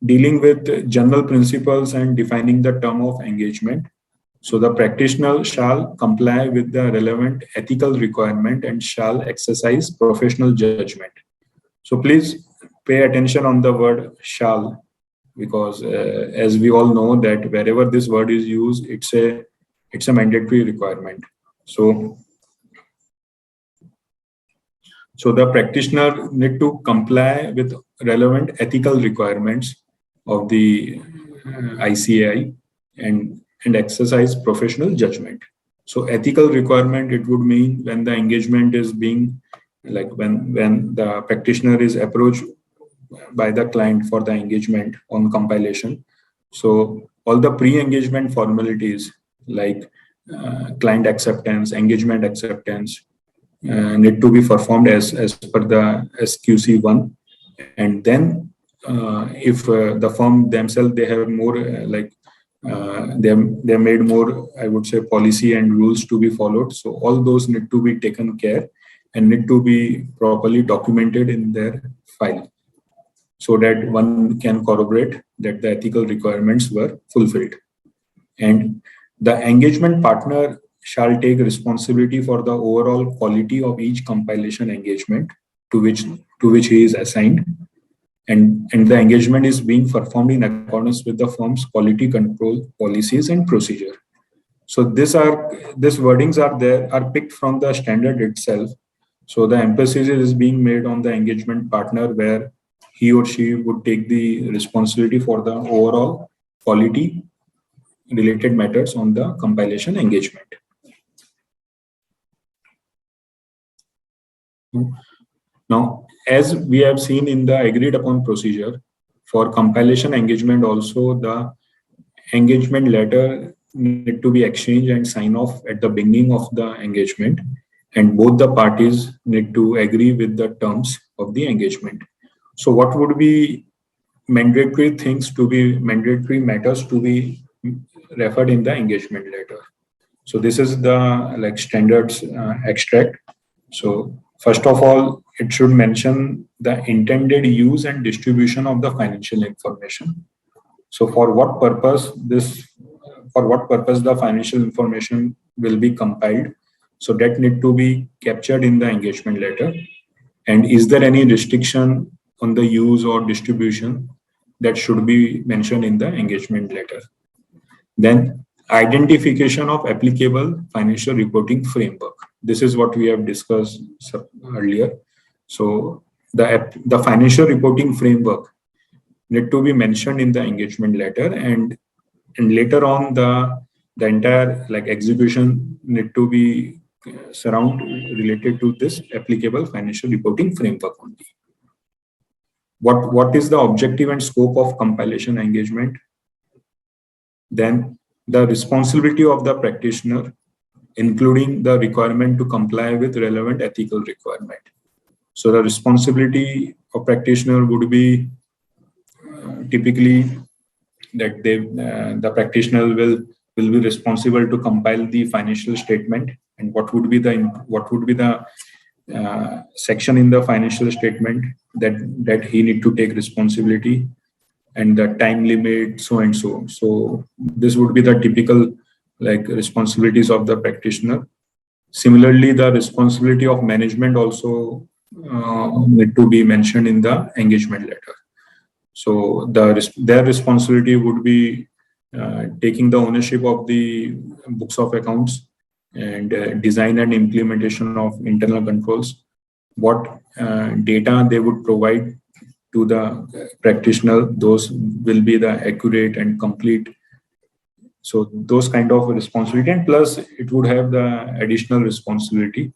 [SPEAKER 3] Dealing with general principles and defining the term of engagement. So the practitioner shall comply with the relevant ethical requirement and shall exercise professional judgment. So please pay attention on the word shall, because as we all know that wherever this word is used, it's a mandatory requirement. So the practitioner need to comply with relevant ethical requirements of the ICAI and exercise professional judgment. So ethical requirement, it would mean when the engagement is being, like when the practitioner is approached by the client for the engagement on compilation. So all the pre-engagement formalities like client acceptance, engagement acceptance need to be performed as per the SQC1. And then if the firm themselves, they have more they made more, I would say, policy and rules to be followed. So all those need to be taken care and need to be properly documented in their file, so that one can corroborate that the ethical requirements were fulfilled. And the engagement partner shall take responsibility for the overall quality of each compilation engagement to which he is assigned. And the engagement is being performed in accordance with the firm's quality control policies and procedure. So these wordings are picked from the standard itself. So the emphasis is being made on the engagement partner, where he or she would take the responsibility for the overall quality related matters on the compilation engagement. Now, as we have seen in the agreed upon procedure, for compilation engagement also, the engagement letter need to be exchanged and signed off at the beginning of the engagement, and both the parties need to agree with the terms of the engagement. So what would be mandatory matters to be referred in the engagement letter? So this is the standards extract. So first of all, it should mention the intended use and distribution of the financial information. So for what purpose the financial information will be compiled? So that need to be captured in the engagement letter. And is there any restriction on the use or distribution that should be mentioned in the engagement letter? Then identification of applicable financial reporting framework. This is what we have discussed earlier. So the financial reporting framework need to be mentioned in the engagement letter, and later on the entire execution need to be related to this applicable financial reporting framework only. What is the objective and scope of compilation engagement? Then the responsibility of the practitioner, including the requirement to comply with relevant ethical requirement. So the responsibility of practitioner would be typically that the practitioner will be responsible to compile the financial statement, and what would be the section in the financial statement that he need to take responsibility, and the time limit, so and so. So this would be the typical like responsibilities of the practitioner. Similarly, the responsibility of management also need to be mentioned in the engagement letter. So their responsibility would be taking the ownership of the books of accounts and design and implementation of internal controls. What data they would provide to the practitioner, those will be the accurate and complete. So those kind of responsibility, and plus it would have the additional responsibility.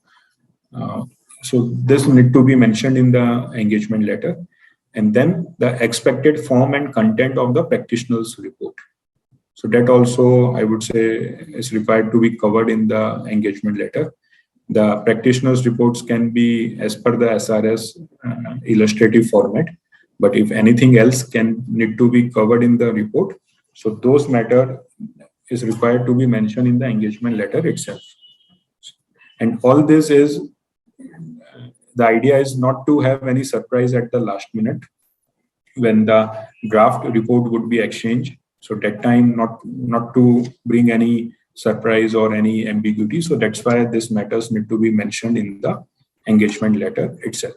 [SPEAKER 3] So this need to be mentioned in the engagement letter. And then the expected form and content of the practitioner's report. So that also, I would say, is required to be covered in the engagement letter. The practitioner's reports can be as per the SRS illustrative format, but if anything else can need to be covered in the report, so those matter is required to be mentioned in the engagement letter itself. And all this is, the idea is not to have any surprise at the last minute when the draft report would be exchanged. So that time not to bring any surprise or any ambiguity. So that's why these matters need to be mentioned in the engagement letter itself.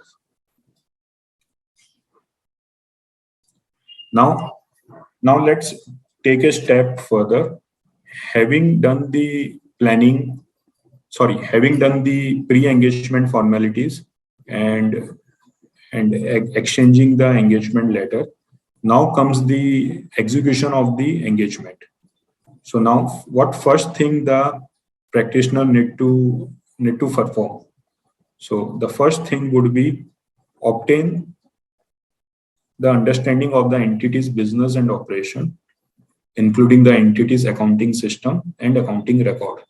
[SPEAKER 3] Now let's take a step further. Having done the pre-engagement formalities and exchanging the engagement letter, now comes the execution of the engagement. So now what first thing the practitioner need to perform? So the first thing would be obtain the understanding of the entity's business and operation, including the entity's accounting system and accounting record.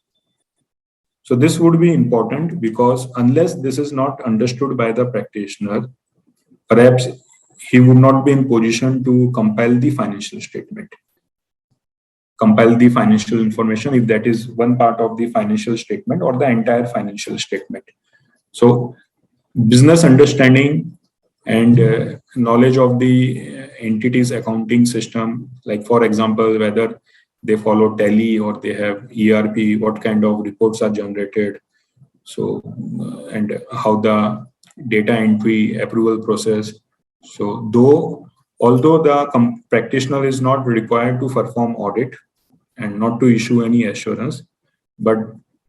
[SPEAKER 3] So this would be important because unless this is not understood by the practitioner, perhaps he would not be in position to compile the financial statement, compile the financial information, if that is one part of the financial statement or the entire financial statement. So business understanding and knowledge of the entity's accounting system, like for example, whether they follow Tally or they have ERP, what kind of reports are generated, so and how the data entry approval process. So although the practitioner is not required to perform audit and not to issue any assurance, but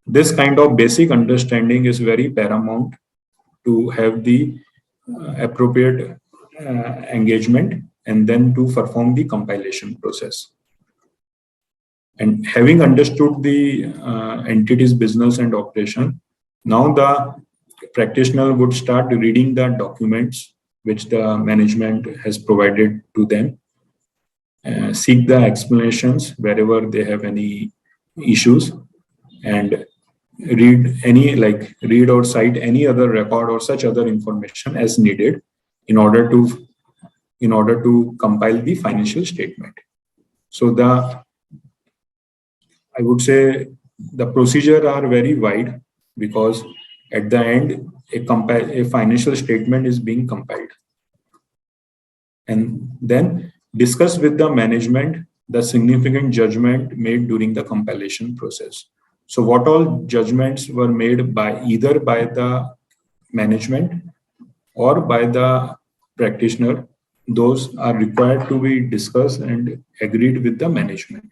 [SPEAKER 3] this kind of basic understanding is very paramount to have the appropriate engagement and then to perform the compilation process. And having understood the entity's business and operation, now the practitioner would start reading the documents which the management has provided to them, seek the explanations wherever they have any issues, and read or cite any other record or such other information as needed in order to compile the financial statement. So I would say the procedure are very wide because at the end a financial statement is being compiled, and then discuss with the management the significant judgment made during the compilation process. So what all judgments were made by either by the management or by the practitioner, those are required to be discussed and agreed with the management.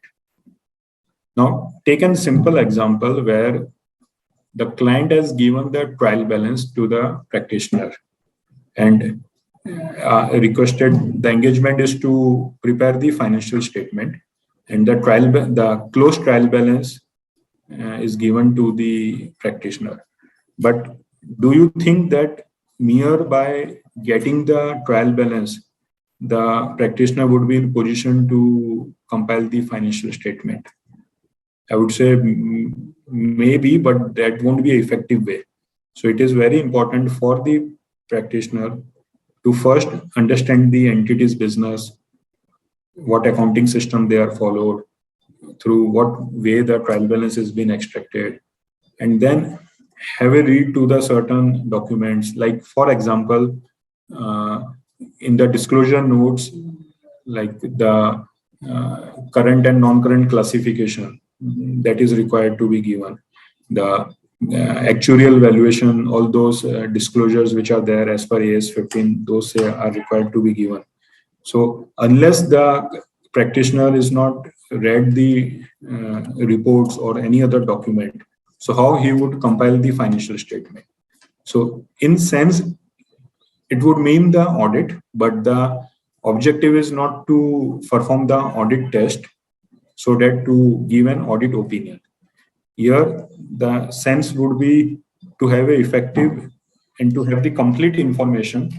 [SPEAKER 3] Now, take a simple example where the client has given the trial balance to the practitioner and requested the engagement is to prepare the financial statement, and the closed trial balance is given to the practitioner. But do you think that mere by getting the trial balance, the practitioner would be in position to compile the financial statement? I would say maybe, but that won't be an effective way. So it is very important for the practitioner to first understand the entity's business, what accounting system they are followed, through what way the trial balance has been extracted, and then have a read to the certain documents. Like for example, in the disclosure notes, like the current and non-current classification that is required to be given, the actuarial valuation, all those disclosures which are there as per AS 15, those are required to be given. So unless the practitioner is not read the reports or any other document, so how he would compile the financial statement? So in sense, it would mean the audit, but the objective is not to perform the audit test so that to give an audit opinion. Here, the sense would be to have a effective and to have the complete information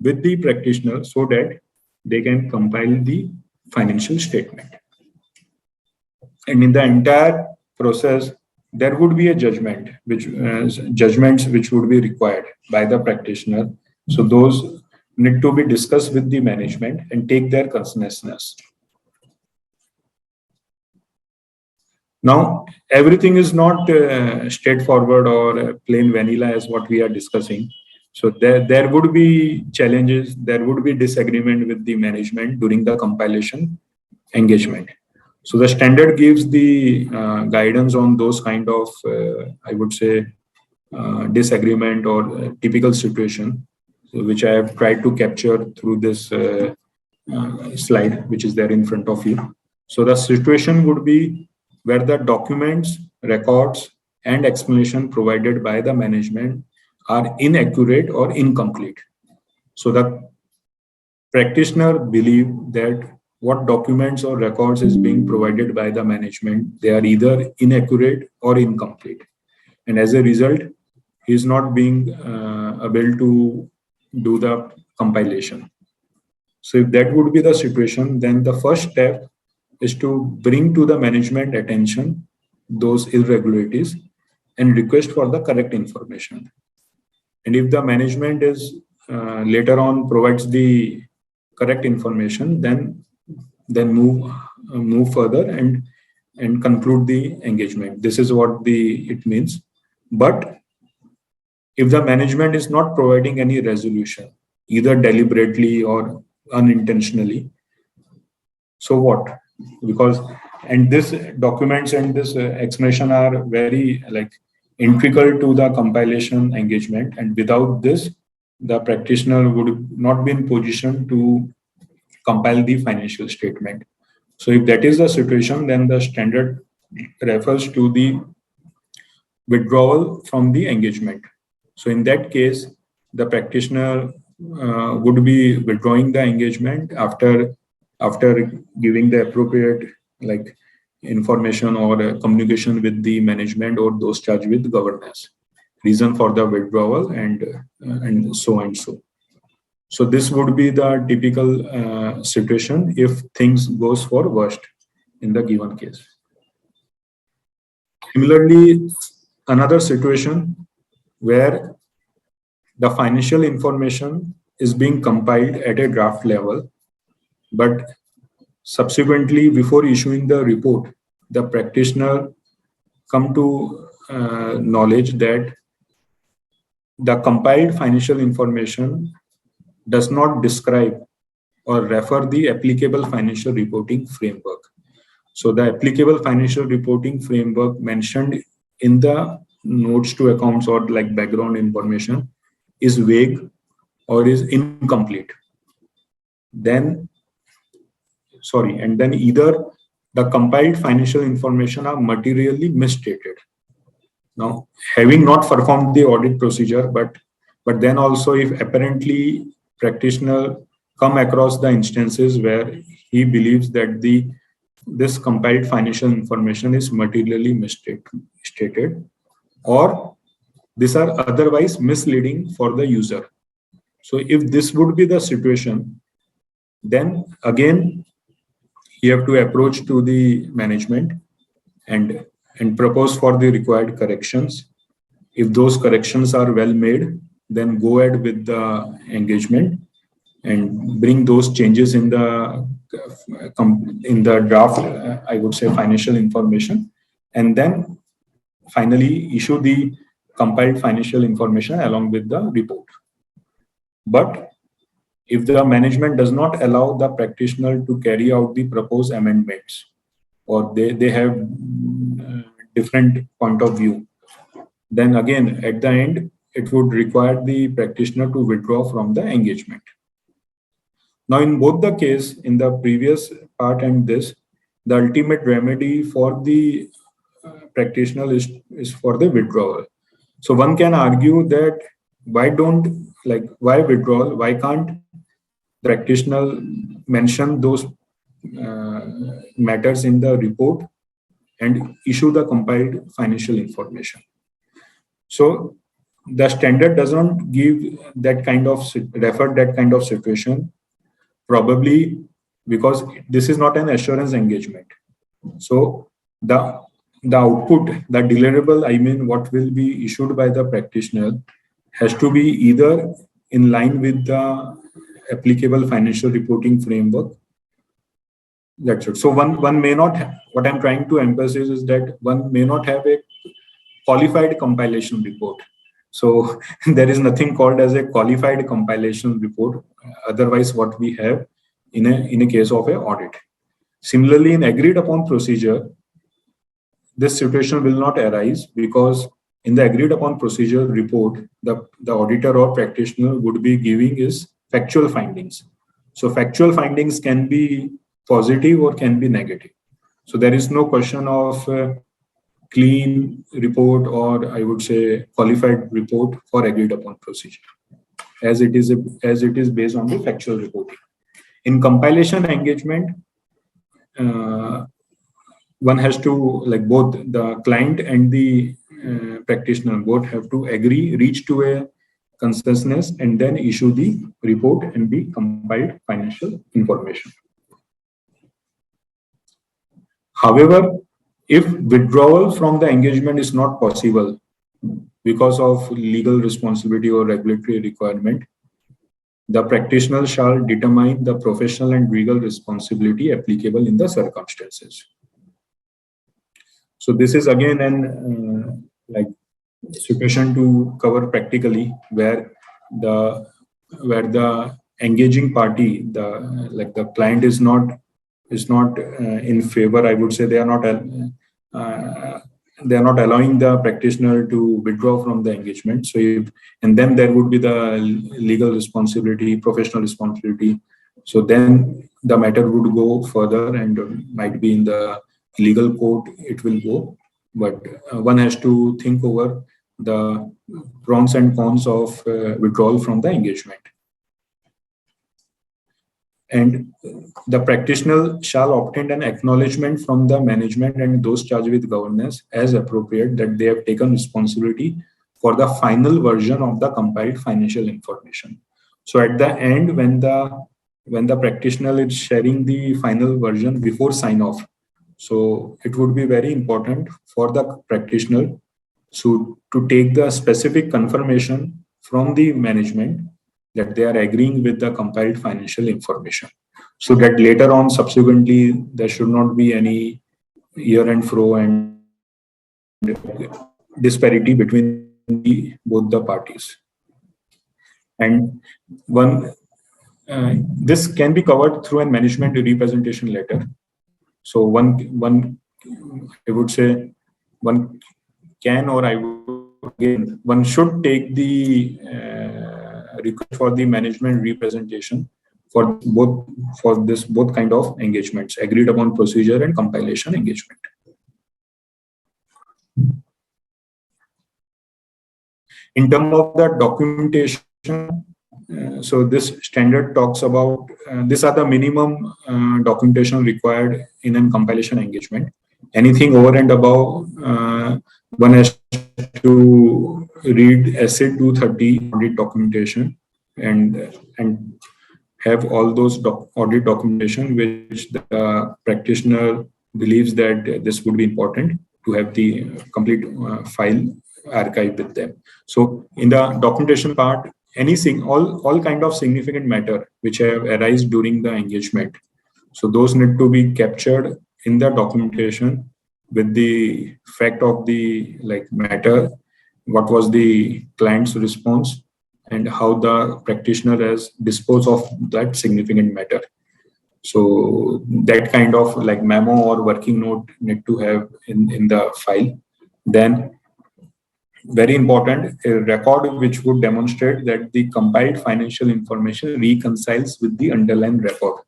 [SPEAKER 3] with the practitioner so that they can compile the financial statement. And in the entire process, there would be a judgment, judgments which would be required by the practitioner. So those need to be discussed with the management and take their consciousness. Now, everything is not straightforward or plain vanilla as what we are discussing. So there would be challenges, there would be disagreement with the management during the compilation engagement. So the standard gives the guidance on those kind of, I would say, disagreement or typical situation, which I have tried to capture through this slide, which is there in front of you. So the situation would be where the documents, records, and explanation provided by the management are inaccurate or incomplete. So the practitioner believe that what documents or records is being provided by the management, they are either inaccurate or incomplete. And as a result, he is not being able to do the compilation. So if that would be the situation, then the first step is to bring to the management attention those irregularities and request for the correct information. And if the management is later on provides the correct information, then move further and conclude the engagement. This is what it means. But if the management is not providing any resolution, either deliberately or unintentionally, so what? Because and this documents and this explanation are very integral to the compilation engagement, and without this, the practitioner would not be in position to compile the financial statement. So if that is the situation, then the standard refers to the withdrawal from the engagement. So in that case, the practitioner would be withdrawing the engagement after giving the appropriate information or communication with the management or those charged with governance, reason for the withdrawal and so and so. So this would be the typical situation if things goes for worst in the given case. Similarly, another situation where the financial information is being compiled at a draft level, but subsequently, before issuing the report, the practitioner come to knowledge that the compiled financial information does not describe or refer the applicable financial reporting framework. So the applicable financial reporting framework mentioned in the notes to accounts or background information is vague or is incomplete. Then either the compiled financial information are materially misstated. Now, having not performed the audit procedure, but then also if apparently practitioner come across the instances where he believes that this compiled financial information is materially misstated, or these are otherwise misleading for the user. So if this would be the situation, then again you have to approach to the management and propose for the required corrections. If those corrections are well made, then go ahead with the engagement and bring those changes in the draft, I would say, financial information, and then finally issue the compiled financial information along with the report. But if the management does not allow the practitioner to carry out the proposed amendments, or they have different point of view, then again, at the end, it would require the practitioner to withdraw from the engagement. Now, in both the case, in the previous part and this, the ultimate remedy for the practitioner is for the withdrawal. So one can argue that why withdrawal? Why can't the practitioner mention those matters in the report and issue the compiled financial information? So the standard doesn't give that kind of refer that kind of situation, probably because this is not an assurance engagement. So the output, the deliverable, I mean, what will be issued by the practitioner has to be either in line with the applicable financial reporting framework. That's it. So one may not have, what I'm trying to emphasize is that one may not have a qualified compilation report. So there is nothing called as a qualified compilation report. Otherwise, what we have in a case of an audit. Similarly, in agreed upon procedure, this situation will not arise because in the agreed upon procedure report, the auditor or practitioner would be giving is factual findings. So factual findings can be positive or can be negative. So there is no question of clean report, or I would say qualified report for agreed upon procedure, as it is based on the factual reporting. In compilation engagement, one has to, like, both the client and the practitioner both have to agree, reach to a consensus, and then issue the report and the compiled financial information. However, if withdrawal from the engagement is not possible because of legal responsibility or regulatory requirement, the practitioner shall determine the professional and legal responsibility applicable in the circumstances. So this is again an situation to cover practically, where the engaging party, the client is not in favor. I would say they are not allowing the practitioner to withdraw from the engagement. So and then there would be the legal responsibility, professional responsibility. So then the matter would go further and might be in the legal court it will go. But one has to think over the pros and cons of withdrawal from the engagement. And the practitioner shall obtain an acknowledgement from the management and those charged with governance as appropriate that they have taken responsibility for the final version of the compiled financial information. So at the end, when the practitioner is sharing the final version before sign off, so it would be very important for the practitioner to take the specific confirmation from the management that they are agreeing with the compiled financial information, so that later on, subsequently, there should not be any year and fro and disparity between both the parties. And this can be covered through a management representation letter. So one I would say one can, or one should take the request for the management representation for both kind of engagements, agreed upon procedure and compilation engagement. In terms of the documentation, so this standard talks about these are the minimum documentation required in a compilation engagement. Anything over and above, one has to read SA 230 audit documentation and have all those audit documentation which the practitioner believes that this would be important to have the complete file archive with them. So in the documentation part, all kind of significant matter which have arisen during the engagement, so those need to be captured in the documentation with the fact of the matter, what was the client's response, and how the practitioner has disposed of that significant matter. So that kind of like memo or working note need to have in the file. Then very important, a record which would demonstrate that the compiled financial information reconciles with the underlying record.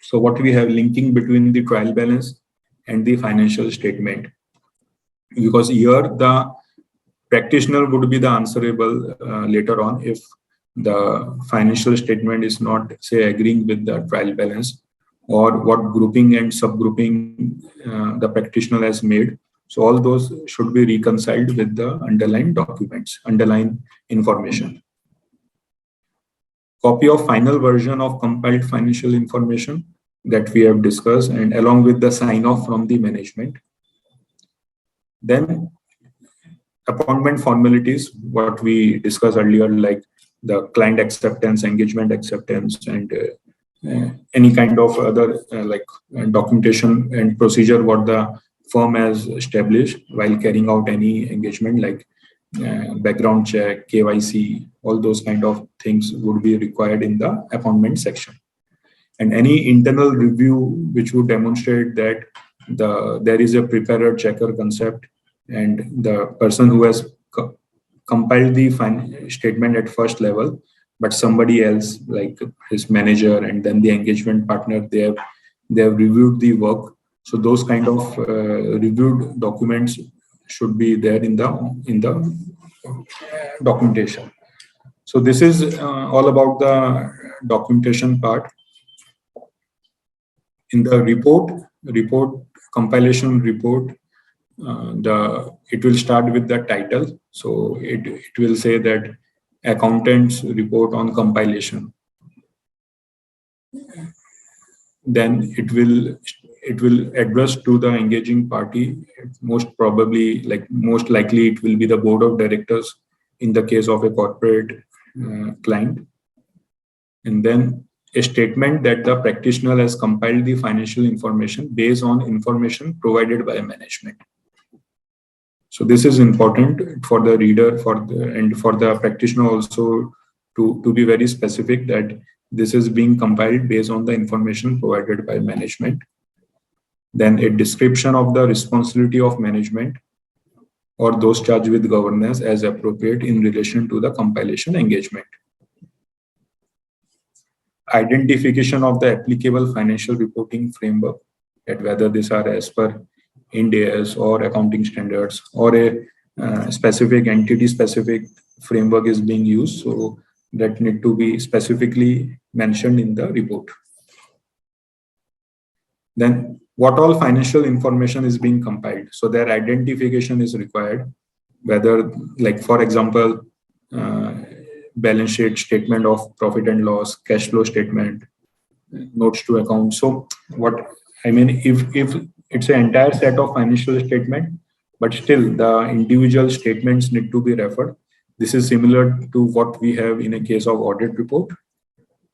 [SPEAKER 3] So what we have linking between the trial balance and the financial statement, because here the practitioner would be the answerable later on if the financial statement is not, say, agreeing with the trial balance, or what grouping and subgrouping the practitioner has made. So all those should be reconciled with the underlying documents, underlying information. Copy of final version of compiled financial information that we have discussed, and along with the sign off from the management. Then appointment formalities, what we discussed earlier, like the client acceptance, engagement acceptance, and any kind of other documentation and procedure what the firm has established while carrying out any engagement, like background check, KYC, all those kind of things would be required in the appointment section. And any internal review which would demonstrate that there is a preparer checker concept, and the person who has compiled the statement at first level, but somebody else like his manager and then the engagement partner, they have reviewed the work. So those kind of reviewed documents should be there in the documentation. So this is all about the documentation part. In the report compilation report, it will start with the title. So it will say that accountant's report on compilation. Then it will address to the engaging party. Most likely it will be the board of directors in the case of a corporate client. And then a statement that the practitioner has compiled the financial information based on information provided by management. So this is important for the reader, and for the practitioner also to be very specific that this is being compiled based on the information provided by management. Then a description of the responsibility of management or those charged with governance as appropriate in relation to the compilation engagement. Identification of the applicable financial reporting framework, that whether these are as per Ind AS or accounting standards, or a specific entity specific framework is being used. So that need to be specifically mentioned in the report. Then what all financial information is being compiled. So their identification is required, whether, like for example, balance sheet, statement of profit and loss, cash flow statement, notes to account. So what I mean, if it's an entire set of financial statement, but still the individual statements need to be referred. This is similar to what we have in a case of audit report.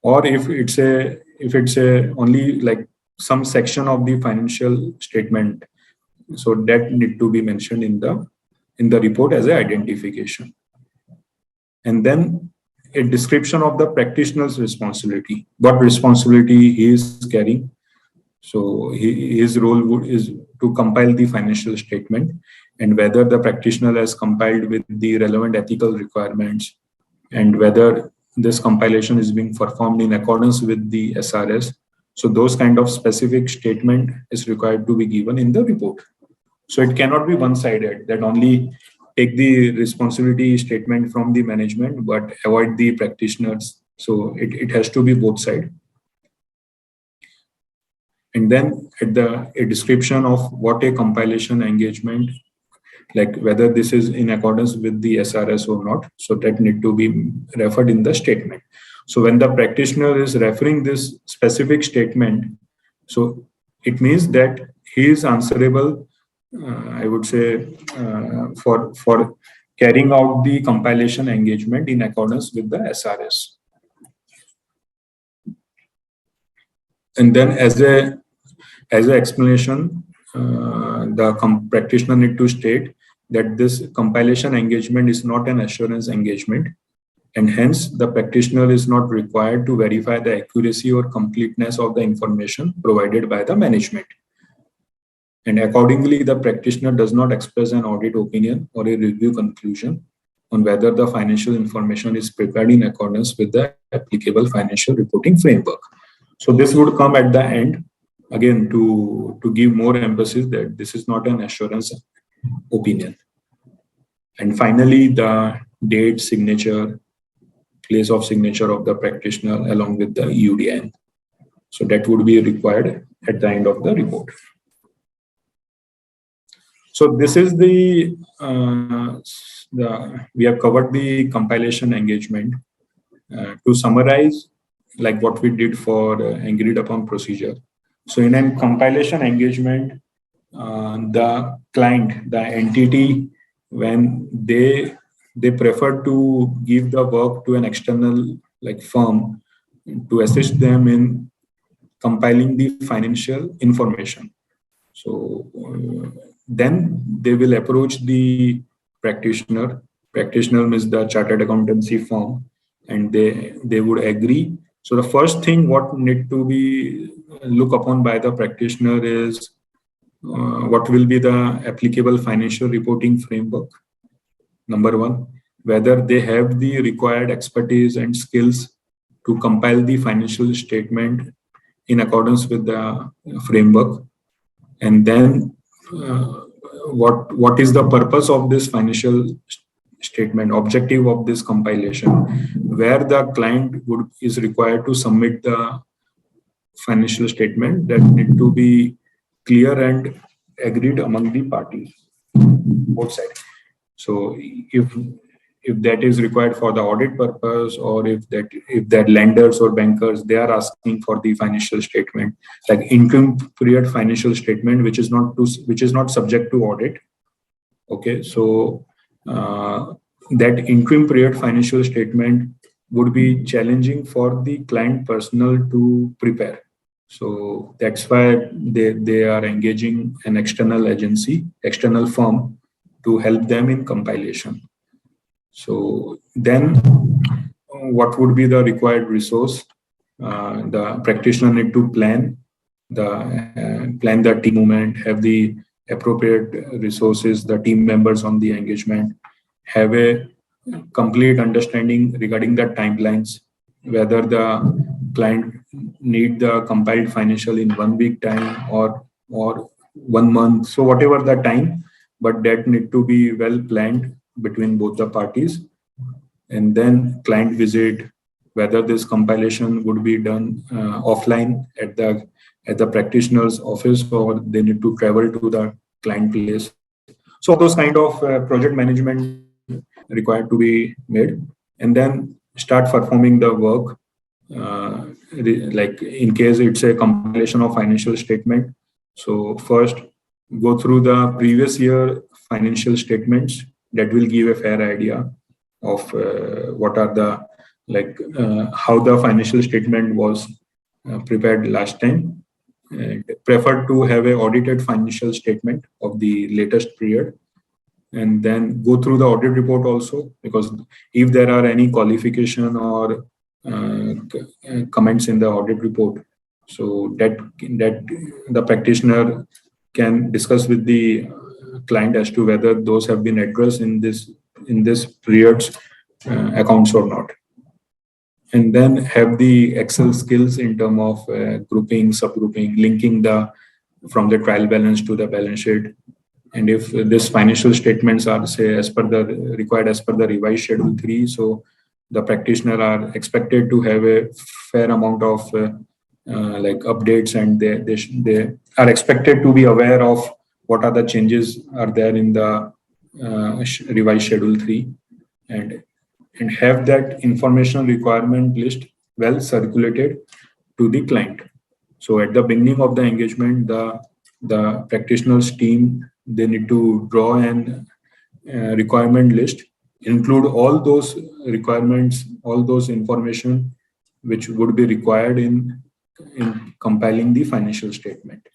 [SPEAKER 3] Or if it's a only like some section of the financial statement, so that need to be mentioned in the report as an identification. And then a description of the practitioner's responsibility, what responsibility he is carrying. So his role is to compile the financial statement, and whether the practitioner has compiled with the relevant ethical requirements, and whether this compilation is being performed in accordance with the SRS. So those kind of specific statement is required to be given in the report. So it cannot be one-sided, that only take the responsibility statement from the management but avoid the practitioners. So it has to be both sides. And then a description of what a compilation engagement, like whether this is in accordance with the SRS or not. So that need to be referred in the statement. So when the practitioner is referring this specific statement, so it means that he is answerable, I would say, for carrying out the compilation engagement in accordance with the SRS. And then as an explanation, the practitioner need to state that this compilation engagement is not an assurance engagement. and hence the practitioner is not required to verify the accuracy or completeness of the information provided by the management. And accordingly, the practitioner does not express an audit opinion or a review conclusion on whether the financial information is prepared in accordance with the applicable financial reporting framework. So this would come at the end, again, to give more emphasis that this is not an assurance opinion. And finally, the date, signature, place of signature of the practitioner along with the EUDN. So that would be required at the end of the report. So this is the we have covered the compilation engagement. To summarize, like what we did for agreed upon procedure. So in a compilation engagement, the client, the entity, when they prefer to give the work to an external like firm to assist them in compiling the financial information. So then they will approach the practitioner. Practitioner means the chartered accountancy firm, and they would agree. So the first thing what need to be looked upon by the practitioner is what will be the applicable financial reporting framework. Number one, whether they have the required expertise and skills to compile the financial statement in accordance with the framework. And then what is the purpose of this financial statement, objective of this compilation, where the client is required to submit the financial statement that need to be clear and agreed among the parties, both sides. So if that is required for the audit purpose, or if that lenders or bankers, they are asking for the financial statement, like interim period financial statement, which is not subject to audit. Okay, so that interim period financial statement would be challenging for the client personnel to prepare. So that's why they are engaging an external agency, external firm, to help them in compilation. So then what would be the required resource? The practitioner need to plan the team movement, have the appropriate resources, the team members on the engagement, have a complete understanding regarding the timelines, whether the client need the compiled financial in 1 week time or 1 month. So whatever the time, but that need to be well planned between both the parties. And then client visit, whether this compilation would be done offline at the practitioner's office, or they need to travel to the client place. So those kind of project management required to be made, and then start performing the work. Like in case it's a compilation of financial statement, so first go through the previous year financial statements. That will give a fair idea of what are the how the financial statement was prepared last time. And prefer to have a audited financial statement of the latest period, and then go through the audit report also, because if there are any qualification or comments in the audit report, so that the practitioner can discuss with the client as to whether those have been addressed in this period's accounts or not. And then have the Excel skills in terms of grouping, subgrouping, linking from the trial balance to the balance sheet. And if these financial statements are, say, required as per the revised Schedule 3, so the practitioner are expected to have a fair amount of updates, and they are expected to be aware of what are the changes are there in the revised Schedule 3, and have that information requirement list well circulated to the client. So at the beginning of the engagement, the practitioner's team, they need to draw an requirement list, include all those requirements, all those information which would be required in compiling the financial statement,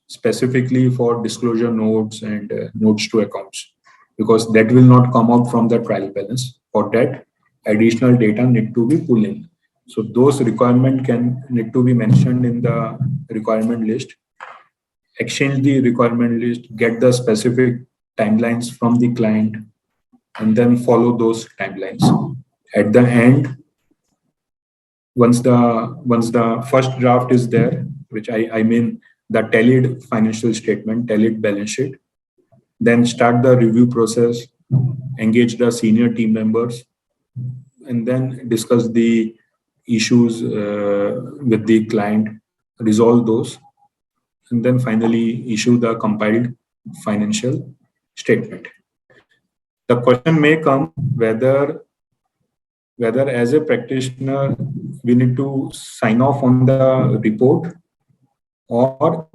[SPEAKER 3] specifically for disclosure notes and notes to accounts, because that will not come out from the trial balance. For that, additional data need to be pulled in. So those requirement can need to be mentioned in the requirement list. Exchange the requirement list, get the specific timelines from the client, and then follow those timelines. At the end, once the first draft is there, which I mean the tallied financial statement, tallied balance sheet, then start the review process, engage the senior team members, and then discuss the issues with the client, resolve those, and then finally issue the compiled financial statement. The question may come whether as a practitioner we need to sign off on the report or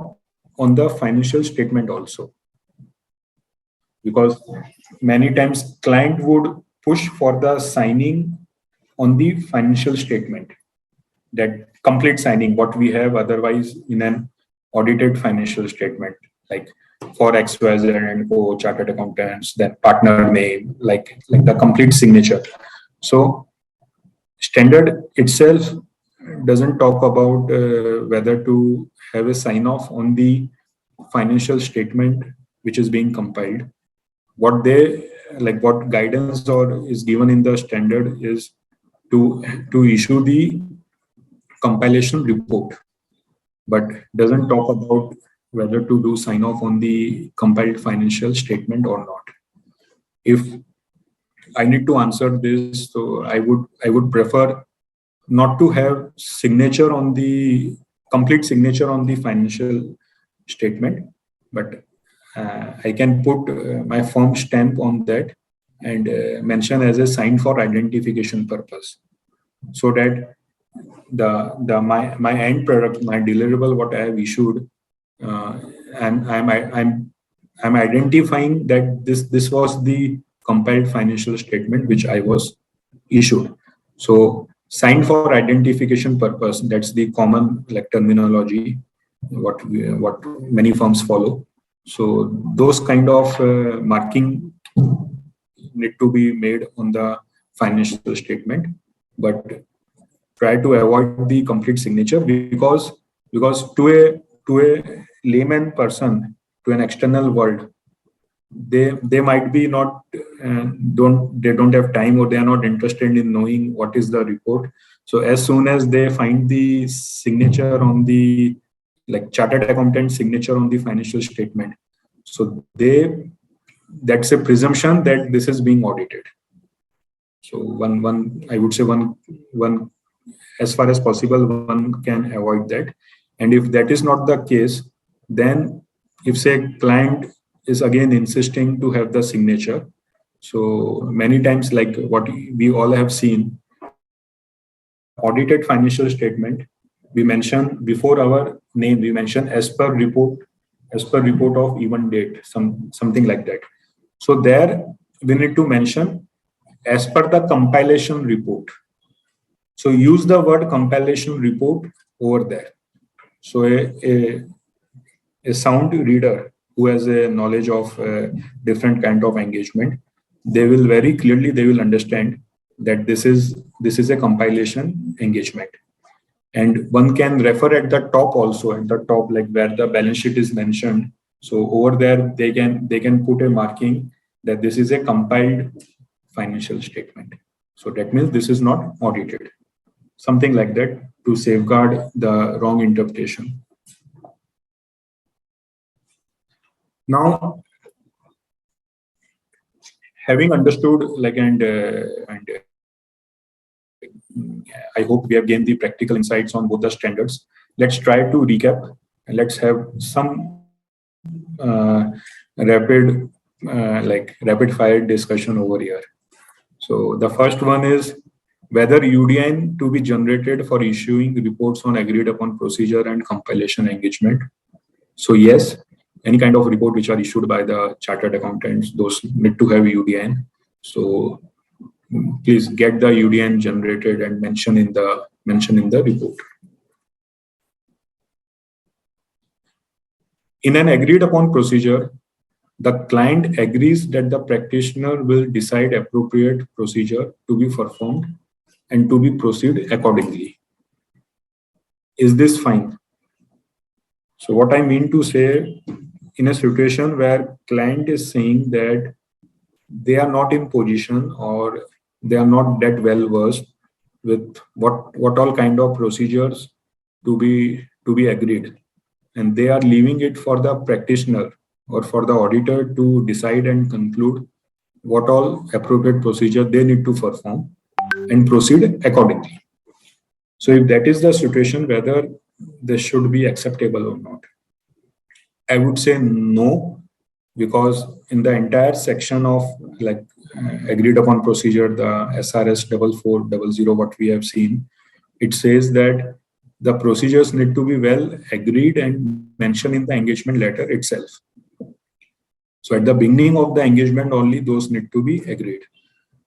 [SPEAKER 3] on the financial statement also, because many times client would push for the signing on the financial statement, that complete signing what we have otherwise in an audited financial statement, like for XYZ and Co chartered accountants, then partner name, like the complete signature. So standard itself doesn't talk about whether to have a sign off on the financial statement which is being compiled. What guidance or is given in the standard is to issue the compilation report, but doesn't talk about whether to do sign off on the compiled financial statement or not. If I need to answer this, so I would prefer not to have signature on the complete signature on the financial statement, but I can put my firm stamp on that and mention as a sign for identification purpose, so that my end product, my deliverable, what I have issued, and I'm identifying that this was the compiled financial statement which I was issued. So signed for identification purpose, that's the common terminology what many firms follow. So those kind of marking need to be made on the financial statement, but try to avoid the complete signature, because to a layman person, to an external world, they might be not don't have time, or they are not interested in knowing what is the report. So as soon as they find the signature on the chartered accountant signature on the financial statement, so that's a presumption that this is being audited. So one I would say one as far as possible one can avoid that. And if that is not the case, then if say client is again insisting to have the signature, so many times like what we all have seen, audited financial statement, we mention before our name, we mention as per report of even date, something like that. So there we need to mention as per the compilation report. So use the word compilation report over there. So a sound reader who has a knowledge of different kind of engagement, they will very clearly, they will understand that this is a compilation engagement. And one can refer at the top also, at the top, like where the balance sheet is mentioned. So over there, they can put a marking that this is a compiled financial statement. So that means this is not audited. Something like that to safeguard the wrong interpretation. Now, having understood, and I hope we have gained the practical insights on both the standards. Let's try to recap and let's have some rapid fire discussion over here. So the first one is whether UDN to be generated for issuing reports on agreed upon procedure and compilation engagement. So yes, any kind of report which are issued by the chartered accountants, those need to have UDN. So please get the UDN generated and mention in the report. In an agreed upon procedure, the client agrees that the practitioner will decide appropriate procedure to be performed and to be proceed accordingly. Is this fine? So what I mean to say, in a situation where client is saying that they are not in position or they are not that well versed with what all kind of procedures to be agreed, and they are leaving it for the practitioner or for the auditor to decide and conclude what all appropriate procedure they need to perform and proceed accordingly. So if that is the situation, whether this should be acceptable or not, I would say no, because in the entire section of like agreed upon procedure, the SRS 4400, what we have seen, it says that the procedures need to be well agreed and mentioned in the engagement letter itself. So at the beginning of the engagement only, those need to be agreed.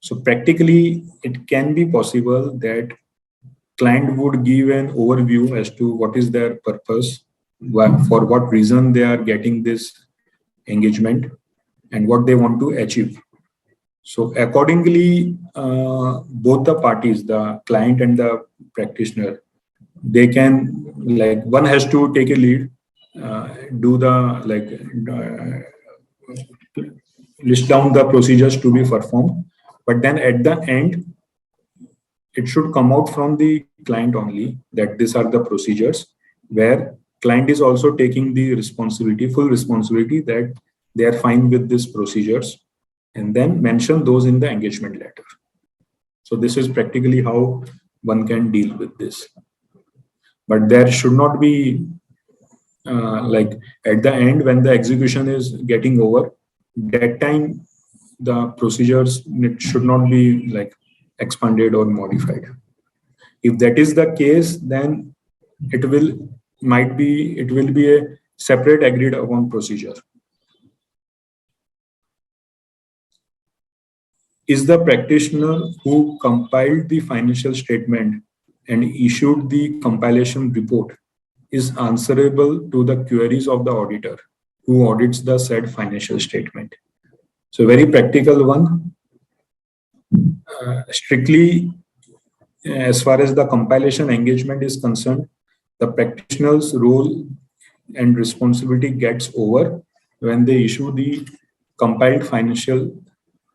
[SPEAKER 3] So practically, it can be possible that client would give an overview as to what is their purpose, for what reason they are getting this engagement, and what they want to achieve. So accordingly, both the parties, the client and the practitioner, they can, like, one has to take a lead, do the list down the procedures to be performed, but then at the end, it should come out from the client only that these are the procedures, where client is also taking the responsibility, full responsibility, that they are fine with these procedures, and then mention those in the engagement letter. So this is practically how one can deal with this. But there should not be like at the end when the execution is getting over, that time the procedures should not be like expanded or modified. If that is the case, then it will be a separate agreed upon procedure. Is the practitioner who compiled the financial statement and issued the compilation report is answerable to the queries of the auditor who audits the said financial statement? So very practical one. Strictly, as far as the compilation engagement is concerned, the practitioner's role and responsibility gets over when they issue the compiled financial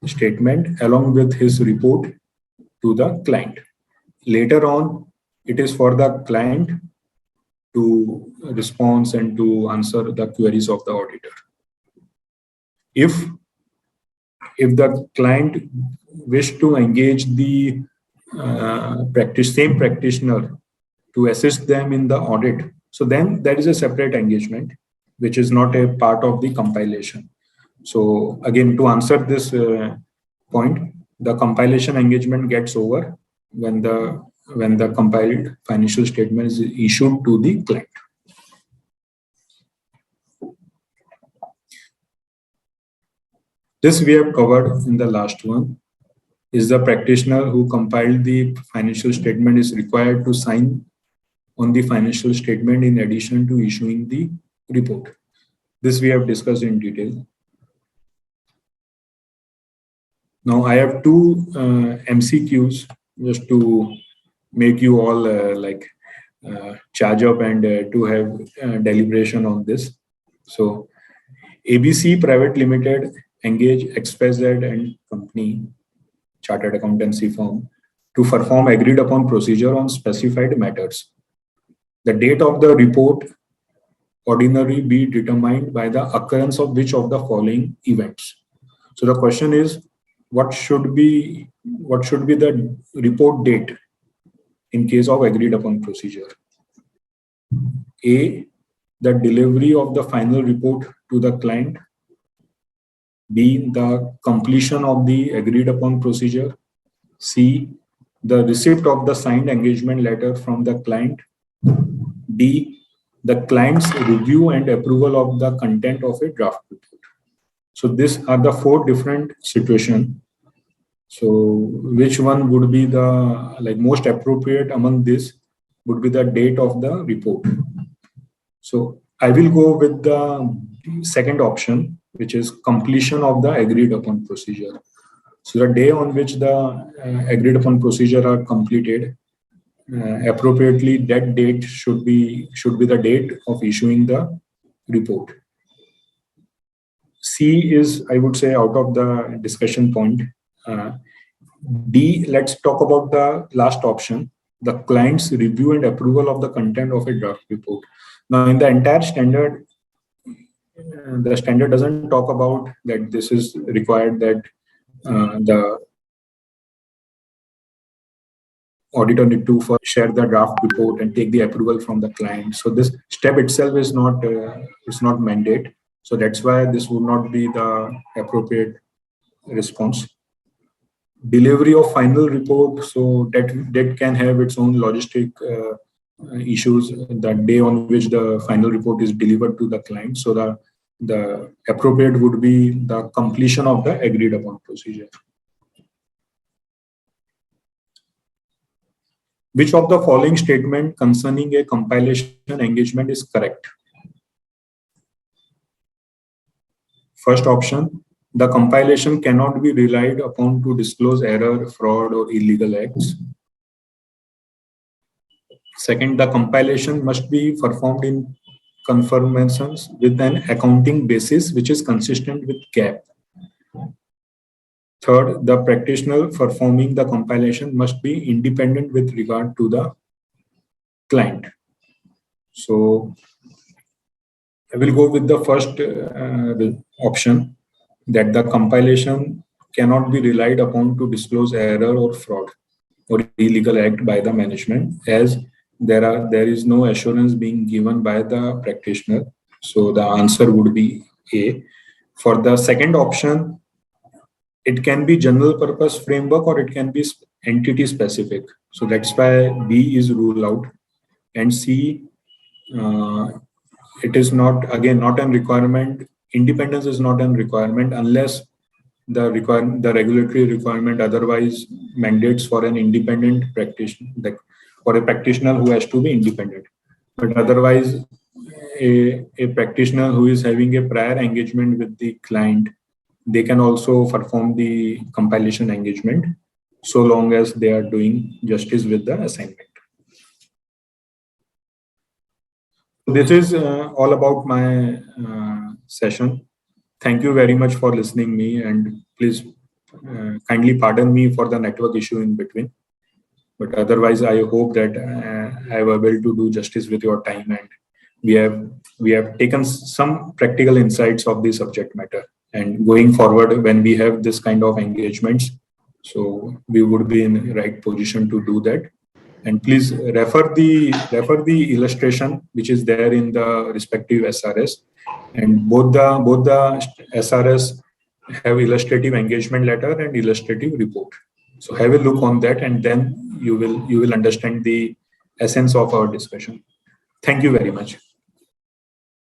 [SPEAKER 3] statement along with his report to the client. Later on, it is for the client to respond and to answer the queries of the auditor. If the client wish to engage the same practitioner to assist them in the audit, so then that is a separate engagement, which is not a part of the compilation. So again, to answer this point, the compilation engagement gets over when the compiled financial statement is issued to the client. This we have covered in the last one. Is the practitioner who compiled the financial statement is required to sign on the financial statement in addition to issuing the report. This we have discussed in detail. Now I have two MCQs just to make you all charge up and to have deliberation on this. So ABC Private Limited engage XYZ and Company Chartered Accountancy Firm to perform agreed upon procedure on specified matters. The date of the report ordinarily be determined by the occurrence of which of the following events. So the question is, what should be the report date in case of agreed upon procedure? A, the delivery of the final report to the client. B, the completion of the agreed upon procedure. C, the receipt of the signed engagement letter from the client. D, the client's review and approval of the content of a draft report. So these are the four different situations. So which one would be the most appropriate among this would be the date of the report. So I will go with the second option, which is completion of the agreed upon procedure. So the day on which the agreed upon procedure are completed, appropriately that date should be the date of issuing the report. C is, I would say, out of the discussion point. D, let's talk about the last option, the client's review and approval of the content of a draft report. Now, in the entire standard, the standard doesn't talk about that this is required that the auditor need to first share the draft report and take the approval from the client. So this step itself is not mandate. So that's why this would not be the appropriate response. Delivery of final report, so that can have its own logistic issues. The day on which the final report is delivered to the client, so the appropriate would be the completion of the agreed upon procedure. Which of the following statement concerning a compilation engagement is correct? First option, the compilation cannot be relied upon to disclose error, fraud, or illegal acts. Second, the compilation must be performed in conformance with an accounting basis which is consistent with GAAP. Third, the practitioner performing the compilation must be independent with regard to the client. So I will go with the first option, that the compilation cannot be relied upon to disclose error or fraud or illegal act by the management, as there is no assurance being given by the practitioner. So the answer would be A. For the second option, it can be general purpose framework or it can be entity specific. So that's why B is ruled out. And C, it is not a requirement. Independence is not a requirement unless the regulatory requirement otherwise mandates for an independent practitioner, like for a practitioner who has to be independent. But otherwise, a practitioner who is having a prior engagement with the client, they can also perform the compilation engagement so long as they are doing justice with the assignment. This is all about my session. Thank you very much for listening me, and please kindly pardon me for the network issue in between. But otherwise, I hope that I was able to do justice with your time, and we have taken some practical insights of the subject matter. And going forward, when we have this kind of engagements, so we would be in the right position to do that. And please refer the illustration which is there in the respective SRS, and both the SRS have illustrative engagement letter and illustrative report. So have a look on that, and then you will understand the essence of our discussion. Thank you very much.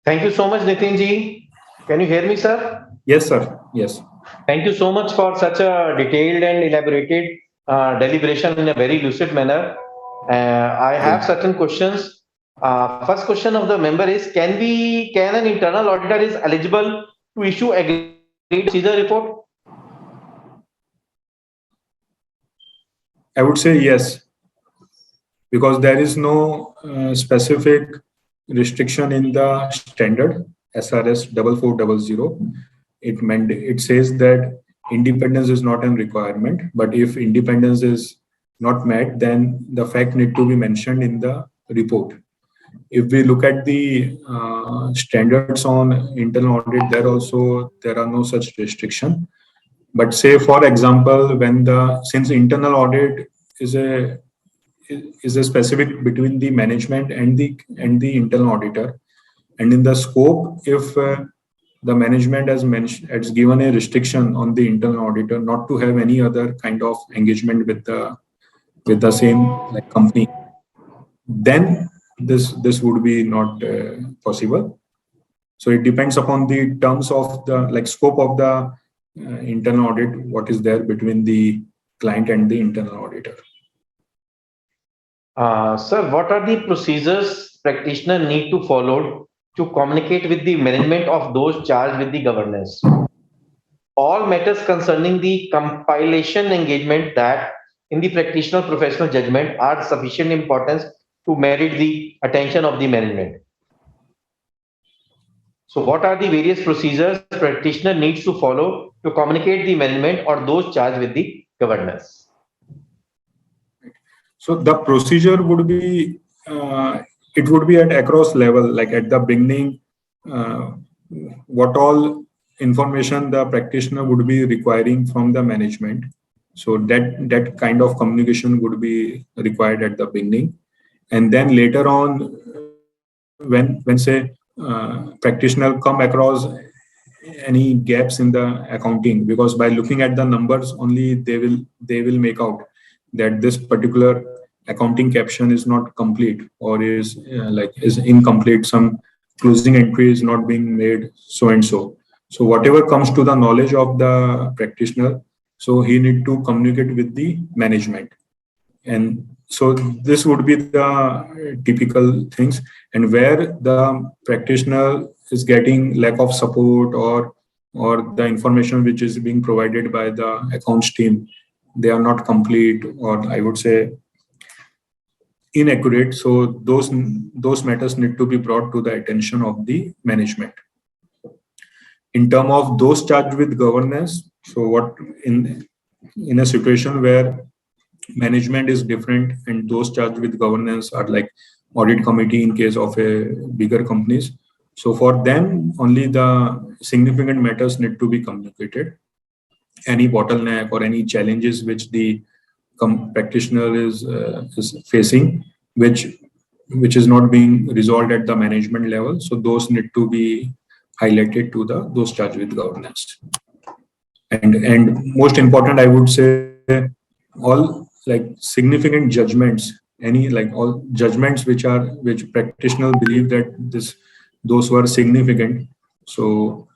[SPEAKER 4] Thank you so much, Nitin ji. Can you hear me, sir?
[SPEAKER 3] Yes, sir. Yes.
[SPEAKER 4] Thank you so much for such a detailed and elaborated deliberation in a very lucid manner. I have certain questions. First question of the member is: Can an internal auditor is eligible to issue agreed procedure report?
[SPEAKER 3] I would say yes, because there is no specific restriction in the standard SRS 4400. It says that independence is not a requirement, but if independence is not met, then the fact need to be mentioned in the report. If we look at the standards on internal audit, there are no such restriction. But say, for example, since internal audit is a specific between the management and the internal auditor, and in the scope, if the management has given a restriction on the internal auditor not to have any other kind of engagement with the same company, then this would be not possible. So it depends upon the terms of the scope of the internal audit, what is there between the client and the internal auditor.
[SPEAKER 4] Sir, what are the procedures practitioner need to follow to communicate with the management of those charged with the governance. All matters concerning the compilation engagement that in the practitioner professional judgment are sufficient importance to merit the attention of the management. So what are the various procedures practitioner needs to follow to communicate the management or those charged with the governance?
[SPEAKER 3] So the procedure would be, it would be at across level, like at the beginning, what all information the practitioner would be requiring from the management. So that kind of communication would be required at the beginning. And then later on, when say practitioner come across any gaps in the accounting, because by looking at the numbers only they will make out that this particular accounting caption is not complete or is is incomplete, some closing entry is not being made, so and so. So whatever comes to the knowledge of the practitioner, so he need to communicate with the management. And so this would be the typical things. And where the practitioner is getting lack of support, or the information which is being provided by the accounts team, they are not complete, or I would say inaccurate, so those matters need to be brought to the attention of the management. In terms of those charged with governance, so what in a situation where management is different and those charged with governance are like audit committee in case of a bigger companies, so for them only the significant matters need to be communicated. Any bottleneck or any challenges which the practitioner is facing, which is not being resolved at the management level, so those need to be highlighted to those charged with governance. And most important, I would say, all like significant judgments, any like all judgments which practitioners believe that those were significant. So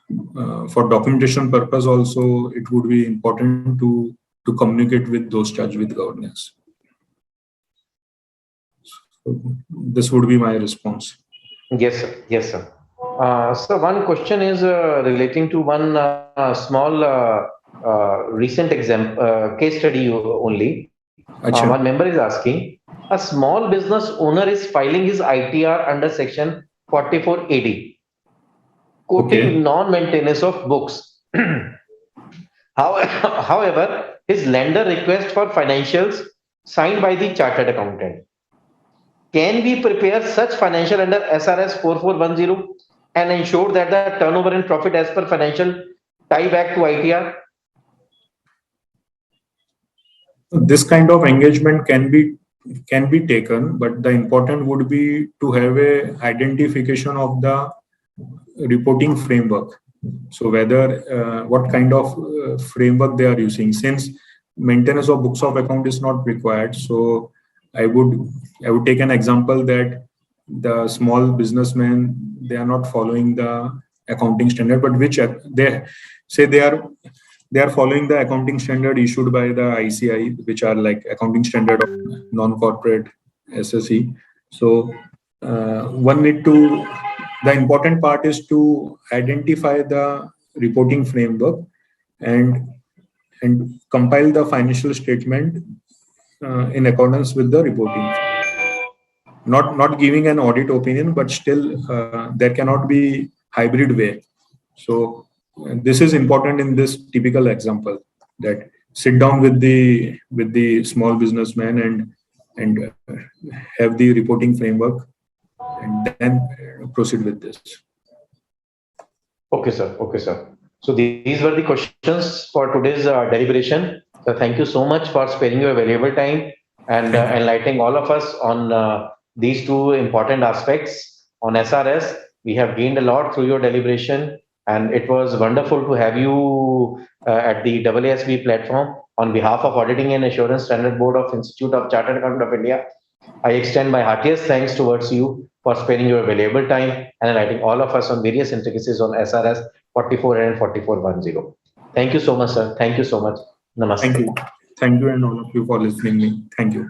[SPEAKER 3] for documentation purpose also, it would be important to communicate with those charged with governance. So this would be my response.
[SPEAKER 4] Yes, sir. Yes, sir. So one question is relating to one small recent case study only. One member is asking, a small business owner is filing his ITR under section 44 AD, quoting non-maintenance of books. However, his lender requests for financials signed by the chartered accountant. Can we prepare such financial under SRS 4410 and ensure that the turnover and profit as per financial tie back to ITR?
[SPEAKER 3] This kind of engagement can be taken, but the important would be to have a identification of the reporting framework. So whether what kind of framework they are using, since maintenance of books of account is not required. So I would take an example that the small businessmen, they are not following the accounting standard, but which they say they are following the accounting standard issued by the ICI, which are like accounting standard of non-corporate SSE. So the important part is to identify the reporting framework and compile the financial statement in accordance with the reporting. Not giving an audit opinion, but still there cannot be hybrid way. So this is important in this typical example, that sit down with the small businessman and have the reporting framework and then proceed with this.
[SPEAKER 4] Okay, sir. Okay, sir. So these were the questions for today's deliberation. So thank you so much for sparing your valuable time and enlightening all of us on these two important aspects on SRS. We have gained a lot through your deliberation, and it was wonderful to have you at the AASB platform. On behalf of Auditing and Assurance Standard Board of Institute of Chartered Accountant of India, I extend my heartiest thanks towards you for sparing your valuable time and enlightening all of us on various intricacies on SRS 44 and 4410. Thank you so much, sir. Thank you so much. Namaste.
[SPEAKER 3] Thank you, and all of you for listening me. Thank you.